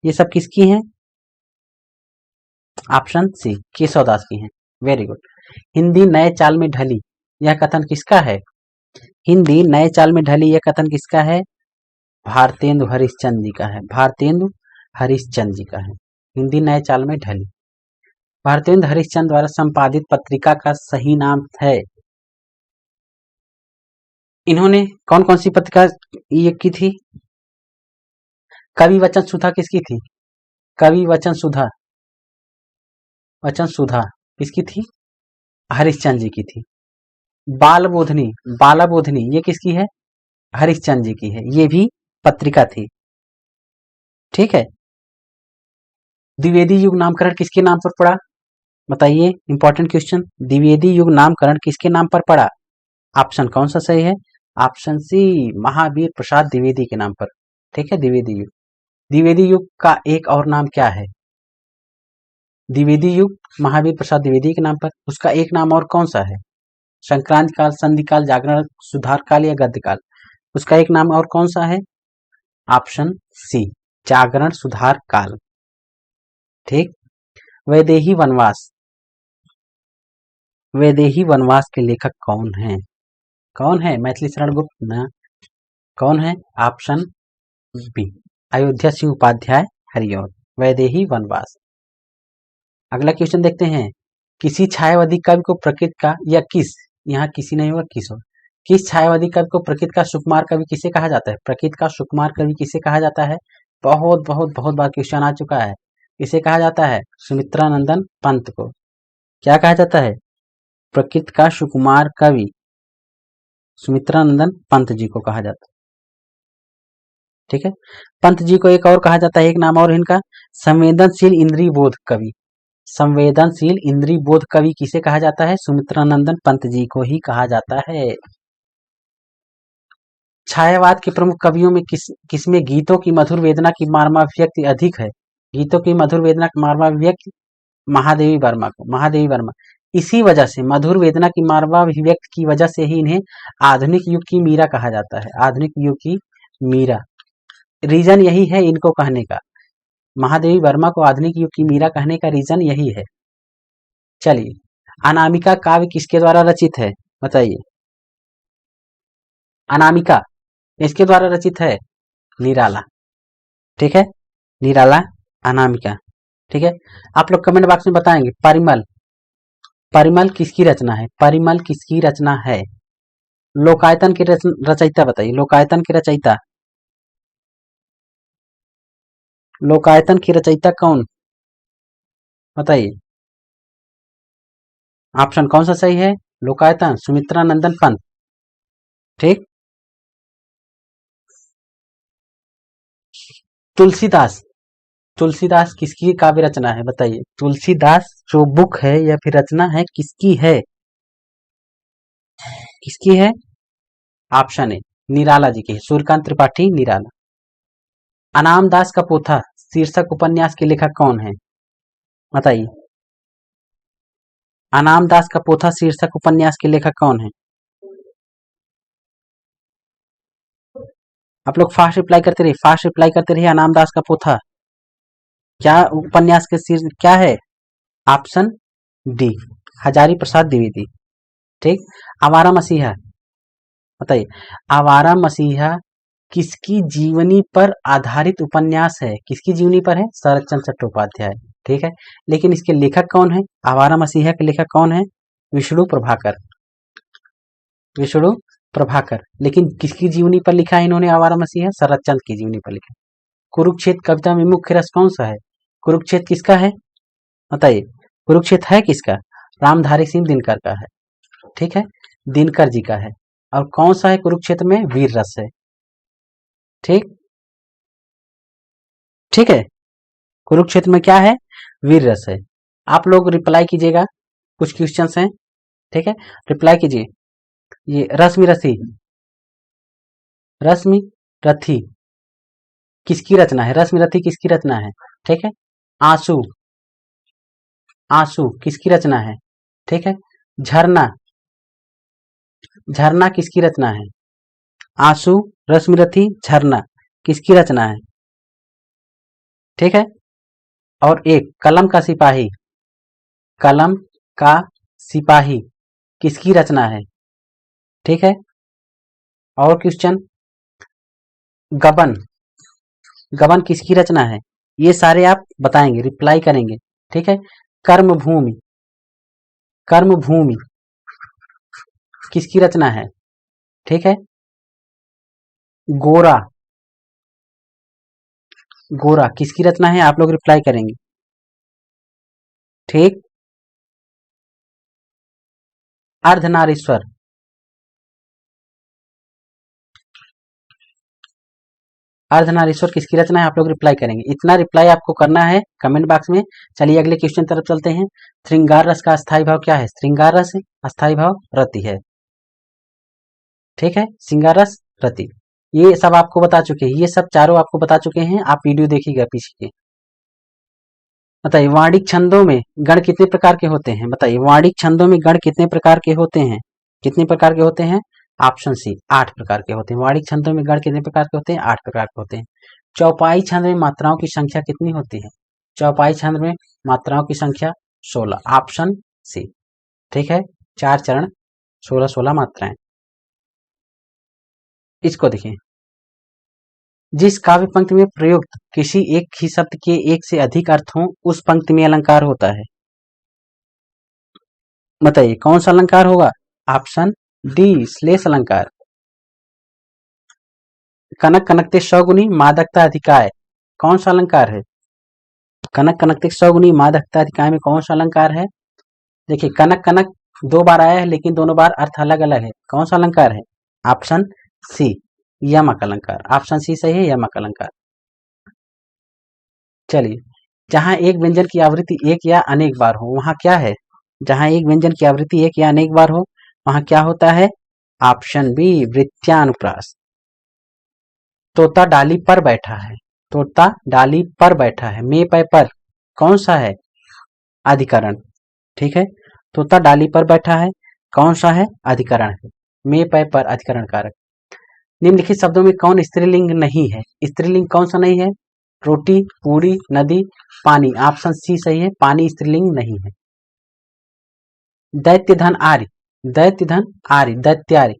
ये सब किसकी हैं? ऑप्शन सी, केशवदास की हैं। Very good. हिंदी नए चाल में ढली, यह कथन किसका है? हिंदी नए चाल में ढली, यह कथन किसका है? भारतेंदु हरिश्चंद्र जी का है। भारतेंदु हरिश्चंद्र जी का है। हिंदी नए चाल में ढली, भारतेंदु हरिश्चंद्र द्वारा संपादित पत्रिका का सही नाम है। इन्होंने कौन कौन सी पत्रिका ये की थी? कवि वचन सुधा किसकी थी? कवि वचन सुधा, वचन सुधा किसकी थी? हरिश्चंद्र जी की थी। बालबोधनी, बालाबोधनी ये किसकी है? हरिश्चंद्र जी की है, ये भी पत्रिका थी। ठीक है। द्विवेदी युग नामकरण किसके नाम पर पड़ा? बताइए, इंपॉर्टेंट क्वेश्चन। द्विवेदी युग नामकरण किसके नाम पर पड़ा? ऑप्शन कौन सा सही है? ऑप्शन सी, महावीर प्रसाद द्विवेदी के नाम पर। ठीक है, द्विवेदी युग। द्विवेदी युग का एक और नाम क्या है? द्विवेदी युग महावीर प्रसाद द्विवेदी के नाम पर, उसका एक नाम और कौन सा है? संक्रांति काल, संधि काल, जागरण, सुधार काल या गद्य काल? उसका एक नाम और कौन सा है? ऑप्शन सी, जागरण सुधार काल। ठीक। वैदेही वनवास, वैदेही वनवास के लेखक कौन है? कौन है? मैथिली शरण गुप्त ना? कौन है? Option B, Ayodhya Singh Upadhyay Hariaudh. वैदेही वनवास। अगला क्वेश्चन देखते हैं। किसी छायावादी कवि को प्रकृति का, या किस, यहाँ किसी नहीं होगा, किस हो, किस छायावादी कवि को प्रकृति का सुकुमार कवि किसे कहा जाता है? प्रकृति का सुकुमार कवि किसे कहा जाता है? बहुत बहुत बहुत बार क्वेश्चन आ चुका है। इसे कहा जाता है सुमित्रानंदन पंत को। क्या कहा जाता है? प्रकृति का सुकुमार कवि सुमित्रानंदन पंत जी को कहा जाता है। ठीक है। पंत जी को एक और कहा जाता है, एक नाम और इनका, संवेदनशील इंद्रिय बोध कवि। संवेदनशील इंद्रिय बोध कवि किसे कहा जाता है? सुमित्रानंदन पंत जी को ही कहा जाता है। छायावाद के प्रमुख कवियों में किसमें गीतों की मधुर वेदना की मार्माभिव्यक्ति अधिक है? गीतों की मधुर वेदना की मार्माभिव्यक्ति महादेवी वर्मा को, महादेवी वर्मा। इसी वजह से, मधुर वेदना की मार्माभिव्यक्ति की वजह से ही इन्हें आधुनिक युग की मीरा कहा जाता है। आधुनिक युग की मीरा, रीजन यही है इनको कहने का। महादेवी वर्मा को आधुनिक युग की मीरा कहने का रीजन यही है। चलिए, अनामिका काव्य किसके द्वारा रचित है? बताइए। अनामिका इसके द्वारा रचित है? निराला। ठीक है, निराला, अनामिका। ठीक है। आप लोग कमेंट बॉक्स में बताएंगे परिमल, परिमल किसकी रचना है? परिमल किसकी रचना है? लोकायतन के रचयिता बताइए, लोकायतन के रचयिता, लोकायतन की रचयिता कौन? बताइए। ऑप्शन कौन सा सही है? लोकायतन, सुमित्रानंदन पंत। ठीक। तुलसीदास, तुलसीदास किसकी काव्य रचना है? बताइए। तुलसीदास जो बुक है या फिर रचना है, किसकी है? किसकी है? ऑप्शन ए, निराला जी की है, सूर्यकांत त्रिपाठी निराला। अनाम दास का पोथा शीर्षक उपन्यास के लेखक कौन है? बताइए। अनाम दास का पोथा शीर्षक उपन्यास के लेखक कौन है? आप लोग फास्ट रिप्लाई करते रहिए, फास्ट रिप्लाई करते रहिए। अनाम दास का पोथा क्या उपन्यास के शीर्षक क्या है? Option D, Hazari Prasad Dwivedi. ठीक। आवारा मसीहा, बताइए। आवारा मसीहा किसकी जीवनी पर आधारित उपन्यास है? किसकी जीवनी पर है? शरत चंद्र चट्टोपाध्याय। ठीक है। लेकिन इसके लेखक कौन है? आवारा मसीहा के लेखक कौन है? विष्णु प्रभाकर, विष्णु प्रभाकर। लेकिन किसकी जीवनी पर लिखा है इन्होंने आवारा मसीहा? शरत चंद्र की जीवनी पर लिखा। कुरुक्षेत्र कविता में मुख्य रस कौन सा है? कुरुक्षेत्र किसका है? बताइए। कुरुक्षेत्र है किसका? रामधारी सिंह दिनकर का है। ठीक है, दिनकर जी का है। और कौन सा है कुरुक्षेत्र में? वीर रस है। ठीक, ठीक है। कुरुक्षेत्र में क्या है? वीर रस है। आप लोग रिप्लाई कीजिएगा, कुछ क्वेश्चन हैं। ठीक है, रिप्लाई कीजिए। ये रश्मि रथी, रश्मि रथी किसकी रचना है? रश्मि रथी किसकी रचना है? ठीक है। आंसू, आंसू किसकी रचना है? ठीक है। झरना, झरना किसकी रचना है? आंसू, रश्मि रथी, झरना किसकी रचना है? ठीक है। और एक कलम का सिपाही, कलम का सिपाही किसकी रचना है? ठीक है। और क्वेश्चन, गबन, गबन किसकी रचना है? ये सारे आप बताएंगे, रिप्लाई करेंगे। ठीक है। कर्मभूमि, कर्मभूमि किसकी रचना है? ठीक है। गोरा, गोरा किसकी रचना है? आप लोग रिप्लाई करेंगे। ठीक। अर्धनारीश्वर, अर्धनारीश्वर किसकी रचना है, आप लोग रिप्लाई करेंगे। इतना रिप्लाई आपको करना है कमेंट बॉक्स में। चलिए अगले क्वेश्चन तरफ चलते हैं। श्रृंगार रस का अस्थायी भाव क्या है, श्रृंगार रस अस्थायी भाव रति है। ठीक है, श्रृंगार रस रति, ये सब आपको बता चुके हैं, ये सब चारों आपको बता चुके हैं, आप वीडियो देखिएगा पीछे के। बताइए वाणिक छंदों में गण कितने प्रकार के होते हैं, बताइए वाणिक छंदों में गण कितने प्रकार के होते हैं, कितने प्रकार के होते हैं, ऑप्शन सी 8 प्रकार के होते हैं। वाणिक छंदों में गण कितने प्रकार के होते हैं, 8 प्रकार के होते हैं। चौपाई छंद में मात्राओं की संख्या कितनी होती है, चौपाई छंद में मात्राओं की संख्या 16, ऑप्शन सी। ठीक है, 4 चरण 16 मात्राएं। इसको देखिए, जिस काव्य पंक्ति में प्रयुक्त किसी एक ही शब्द के एक से अधिक अर्थ हो उस पंक्ति में अलंकार होता है। बताइए कौन सा अलंकार होगा, ऑप्शन डी श्लेष अलंकार। कनक कनकते सौगुनी मादकता अधिकाय, कौन सा अलंकार है, कनक कनकते सौगुनी मादकता अधिकाय में कौन सा अलंकार है। देखिए कनक कनक 2 बार आया है लेकिन दोनों बार अर्थ अलग अलग है, कौन सा अलंकार है, ऑप्शन सी यमक अलंकार, ऑप्शन सी सही है, यमक अलंकार। चलिए, जहां एक व्यंजन की आवृत्ति एक या अनेक बार हो वहां क्या है, जहां एक व्यंजन की आवृत्ति एक या अनेक बार हो वहां क्या होता है, ऑप्शन बी वृत्त्यानुप्रास। तोता डाली पर बैठा है, तोता डाली पर बैठा है, मे पै पर कौन सा है, अधिकरण। ठीक है, तोता डाली पर बैठा है कौन सा है, अधिकरण है, मे पै पर अधिकरण कारक। निम्नलिखित शब्दों में कौन स्त्रीलिंग नहीं है, स्त्रीलिंग कौन सा नहीं है, रोटी पूरी नदी पानी, ऑप्शन सी सही है, पानी स्त्रीलिंग नहीं है। दैत्य धन आर्य, दैत्य धन आर्य, दैत्यार्य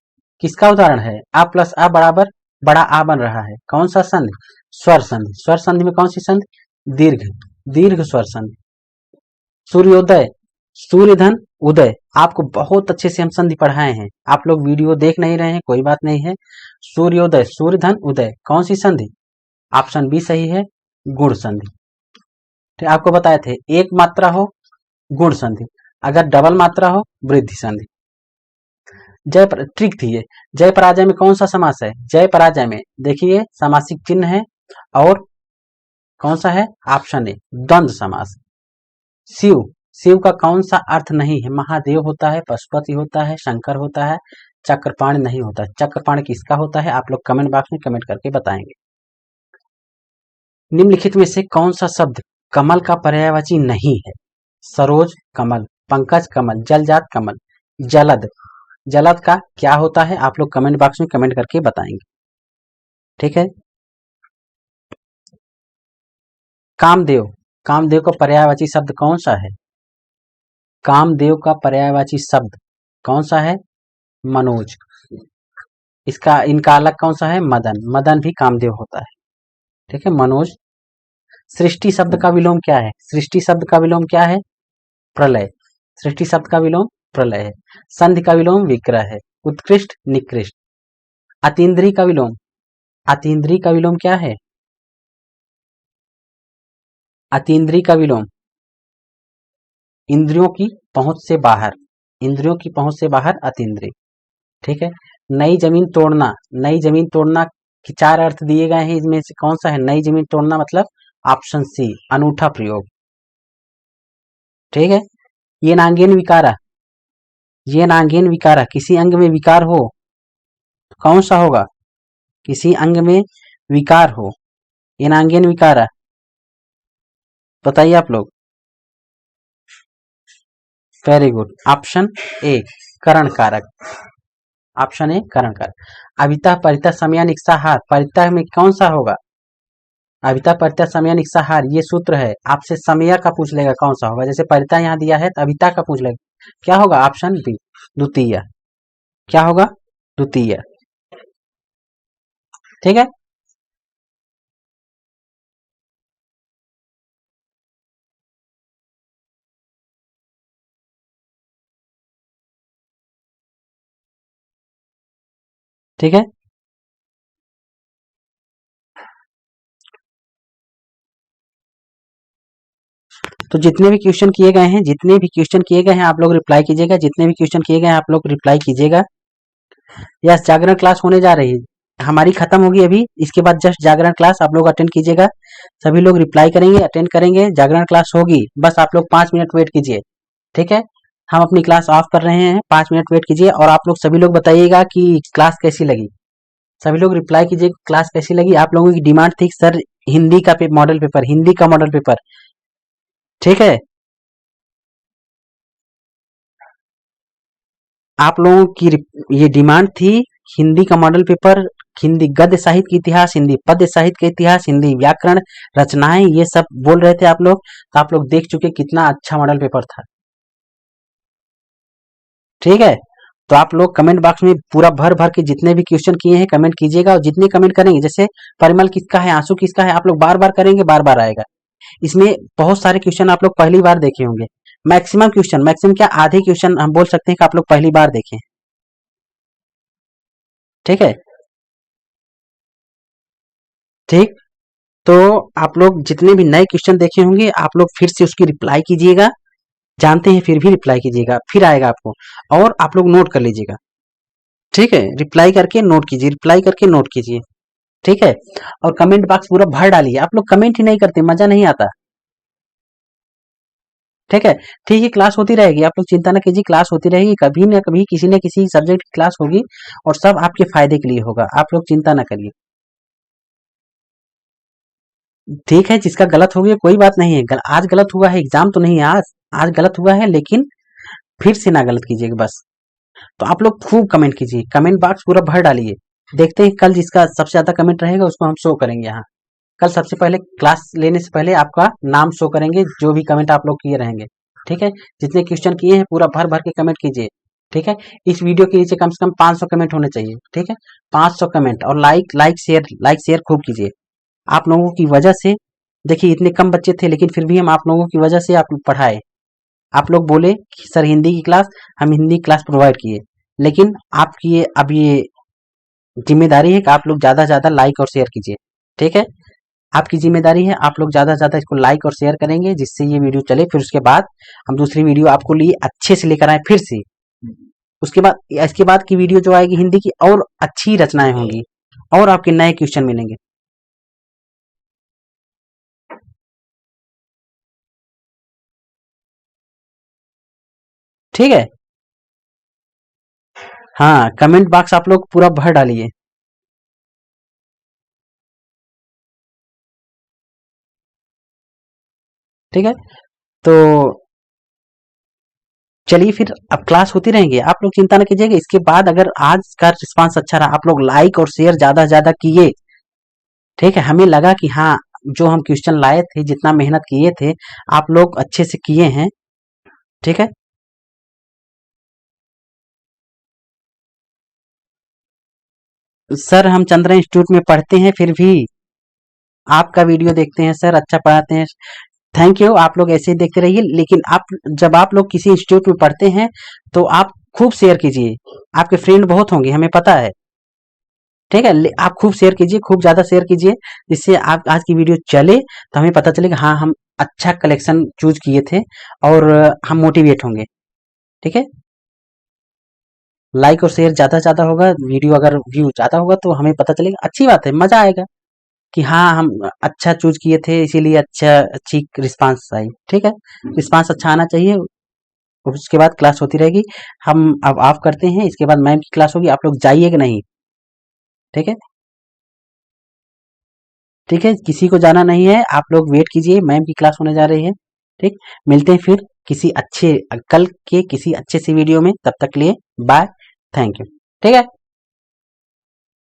किसका उदाहरण है, आ प्लस आ बराबर बड़ा आ बन रहा है, कौन सा संधि, स्वर संधि, स्वर संधि में कौन सी संधि, दीर्घ, दीर्घ स्वर संधि। सूर्योदय, सूर्य धन उदय, आपको बहुत अच्छे से हम संधि पढ़ाए हैं, आप लोग वीडियो देख नहीं रहे हैं कोई बात नहीं है। सूर्योदय सूर्य धन उदय कौन सी संधि, ऑप्शन बी सही है, गुण संधि। ठीक, आपको बताए थे एक मात्रा हो गुण संधि, अगर डबल मात्रा हो वृद्धि संधि। जय ट्रिक थी ये, जय पराजय में कौन सा समास है, जय पराजय में देखिए सामासिक चिन्ह है और कौन सा है, ऑप्शन ए द्वंद्व समास। शिव, शिव का कौन सा अर्थ नहीं है, महादेव होता है, पशुपति होता है, शंकर होता है, चक्रपाण नहीं होता है, चक्रपाण किसका होता है, आप लोग कमेंट बॉक्स में कमेंट करके बताएंगे। निम्नलिखित में से कौन सा शब्द कमल का पर्यायवाची नहीं है, सरोज कमल, पंकज कमल, जलजात कमल, जलद, जलद का क्या होता है, आप लोग कमेंट बॉक्स में कमेंट करके बताएंगे। ठीक है, कामदेव, कामदेव का पर्यायवाची शब्द कौन सा है, कामदेव का पर्यायवाची शब्द कौन सा है, मनोज। इसका इनका अलग कौन सा है, मदन, मदन भी कामदेव होता है। ठीक है, मनोज। सृष्टि शब्द का विलोम क्या है, सृष्टि शब्द का विलोम क्या है, प्रलय, सृष्टि शब्द का विलोम प्रलय है। संधि का विलोम विग्रह है, उत्कृष्ट निकृष्ट। अतीन्द्रिय का विलोम, अतीन्द्रिय का विलोम क्या है, अतीन्द्रिय का विलोम इंद्रियों की पहुंच से बाहर, इंद्रियों की पहुंच से बाहर अतीन्द्रिय। ठीक है, नई जमीन तोड़ना, नई जमीन तोड़ना के 4 अर्थ दिए गए हैं, इसमें से कौन सा है, नई जमीन तोड़ना मतलब ऑप्शन सी अनूठा प्रयोग। ठीक है, ये नांगेन विकारा, ये नांगेन विकारा किसी अंग में विकार हो तो कौन सा होगा, किसी अंग में विकार हो, ये नांगेन विकारा, बताइए आप लोग। वेरी गुड, ऑप्शन ए करण कारक, ऑप्शन ए करण कारक। अविता परिता समया निक्साहार, परिता में कौन सा होगा, अविता परिता समया निक्साहार ये सूत्र है, आपसे समया का पूछ लेगा कौन सा होगा, जैसे परिता यहाँ दिया है तो अविता का पूछ लेगा, क्या होगा, ऑप्शन बी द्वितीय, क्या होगा, द्वितीय। ठीक है, ठीक है, तो जितने भी क्वेश्चन किए गए हैं, जितने भी क्वेश्चन किए गए हैं आप लोग रिप्लाई कीजिएगा, जितने भी क्वेश्चन किए गए हैं आप लोग रिप्लाई कीजिएगा। यस, जागरण क्लास होने जा रही है, हमारी खत्म होगी अभी, इसके बाद जस्ट जागरण क्लास आप लोग अटेंड कीजिएगा। सभी लोग रिप्लाई करेंगे, अटेंड करेंगे, जागरण क्लास होगी, बस आप लोग 5 मिनट वेट कीजिए। ठीक है, हम अपनी क्लास ऑफ कर रहे हैं, 5 मिनट वेट कीजिए और आप लोग सभी लोग बताइएगा कि क्लास कैसी लगी। सभी लोग रिप्लाई कीजिए क्लास कैसी लगी। आप लोगों की डिमांड थी सर हिंदी का मॉडल पेपर, हिंदी का मॉडल पेपर। ठीक है, आप लोगों की ये डिमांड थी हिंदी का मॉडल पेपर, हिंदी गद्य साहित्य का इतिहास, हिंदी पद्य साहित्य का इतिहास, हिंदी व्याकरण रचनाएं, ये सब बोल रहे थे आप लोग। तो आप लोग देख चुके कितना अच्छा मॉडल पेपर था। ठीक है, तो आप लोग कमेंट बॉक्स में पूरा भर भर के जितने भी क्वेश्चन किए हैं कमेंट कीजिएगा, और जितने कमेंट करेंगे, जैसे परिमल किसका है, आंसू किसका है, आप लोग बार बार करेंगे, बार बार आएगा। इसमें बहुत सारे क्वेश्चन आप लोग पहली बार देखे होंगे, मैक्सिमम क्वेश्चन, मैक्सिमम क्या आधे क्वेश्चन हम बोल सकते हैं कि आप लोग पहली बार देखें। ठीक है, ठीक, तो आप लोग जितने भी नए क्वेश्चन देखे होंगे आप लोग फिर से उसकी रिप्लाई कीजिएगा, जानते हैं फिर भी रिप्लाई कीजिएगा, फिर आएगा आपको, और आप लोग नोट कर लीजिएगा। ठीक है, रिप्लाई करके नोट कीजिए, रिप्लाई करके नोट कीजिए। ठीक है, और कमेंट बॉक्स पूरा भर डालिए। आप लोग कमेंट ही नहीं करते, मजा नहीं आता। ठीक है, ठीक है, क्लास होती रहेगी, आप लोग चिंता ना कीजिए, क्लास होती रहेगी, कभी ना कभी किसी न किसी सब्जेक्ट की क्लास होगी, और सब आपके फायदे के लिए होगा, आप लोग चिंता ना करिए। ठीक है, जिसका गलत हो गया कोई बात नहीं है, आज गलत हुआ है, एग्जाम तो नहीं है आज, आज गलत हुआ है, लेकिन फिर से ना गलत कीजिएगा बस। तो आप लोग खूब कमेंट कीजिए, कमेंट बॉक्स पूरा भर डालिए। देखते हैं कल जिसका सबसे ज्यादा कमेंट रहेगा उसको हम शो करेंगे यहाँ। कल सबसे पहले क्लास लेने से पहले आपका नाम शो करेंगे, जो भी कमेंट आप लोग किए रहेंगे। ठीक है, जितने क्वेश्चन किए हैं पूरा भर भर के कमेंट कीजिए। ठीक है, इस वीडियो के नीचे कम से कम 500 कमेंट होने चाहिए। ठीक है, 500 कमेंट, और लाइक शेयर खूब कीजिए। आप लोगों की वजह से, देखिए इतने कम बच्चे थे लेकिन फिर भी हम आप लोगों की वजह से आप पढ़ाए। आप लोग बोले कि सर हिंदी की क्लास, हम हिंदी क्लास प्रोवाइड किए, लेकिन आपकी ये अब ये जिम्मेदारी है कि आप लोग ज्यादा से ज्यादा लाइक और शेयर कीजिए। ठीक है, आपकी जिम्मेदारी है, आप लोग ज्यादा से ज्यादा इसको लाइक और शेयर करेंगे जिससे ये वीडियो चले, फिर उसके बाद हम दूसरी वीडियो आपको लिए अच्छे से लेकर आए फिर से। उसके बाद इसके बाद की वीडियो जो आएगी हिंदी की, और अच्छी रचनाएं होंगी, और आपके नए क्वेश्चन मिलेंगे। ठीक है, हाँ, कमेंट बॉक्स आप लोग पूरा भर डालिए। ठीक है, तो चलिए फिर अब क्लास होती रहेंगी, आप लोग चिंता न कीजिएगा। इसके बाद अगर आज का रिस्पांस अच्छा रहा, आप लोग लाइक और शेयर ज्यादा से ज्यादा किए। ठीक है, हमें लगा कि हाँ, जो हम क्वेश्चन लाए थे, जितना मेहनत किए थे, आप लोग अच्छे से किए हैं। ठीक है, सर हम चंद्रा इंस्टीट्यूट में पढ़ते हैं, फिर भी आपका वीडियो देखते हैं सर, अच्छा पढ़ाते हैं। थैंक यू, आप लोग ऐसे ही देखते रहिए, लेकिन आप जब आप लोग किसी इंस्टीट्यूट में पढ़ते हैं तो आप खूब शेयर कीजिए, आपके फ्रेंड बहुत होंगे हमें पता है। ठीक है, आप खूब शेयर कीजिए, खूब ज्यादा शेयर कीजिए, जिससे आप आज की वीडियो चले तो हमें पता चले कि हाँ हम अच्छा कलेक्शन चूज किए थे, और हम मोटिवेट होंगे। ठीक है, लाइक और शेयर ज्यादा ज्यादा होगा, वीडियो अगर व्यू ज्यादा होगा तो हमें पता चलेगा, अच्छी बात है, मजा आएगा कि हाँ हम अच्छा चूज किए थे, इसीलिए अच्छा अच्छी रिस्पांस आई। ठीक है, रिस्पांस अच्छा आना चाहिए। उसके बाद क्लास होती रहेगी, हम अब ऑफ करते हैं, इसके बाद मैम की क्लास होगी, आप लोग जाइएगा नहीं। ठीक है, ठीक है, किसी को जाना नहीं है, आप लोग वेट कीजिए, मैम की क्लास होने जा रही है। ठीक, मिलते हैं फिर किसी अच्छे, कल के किसी अच्छे से वीडियो में, तब तक के लिए बाय, थैंक यू। ठीक है।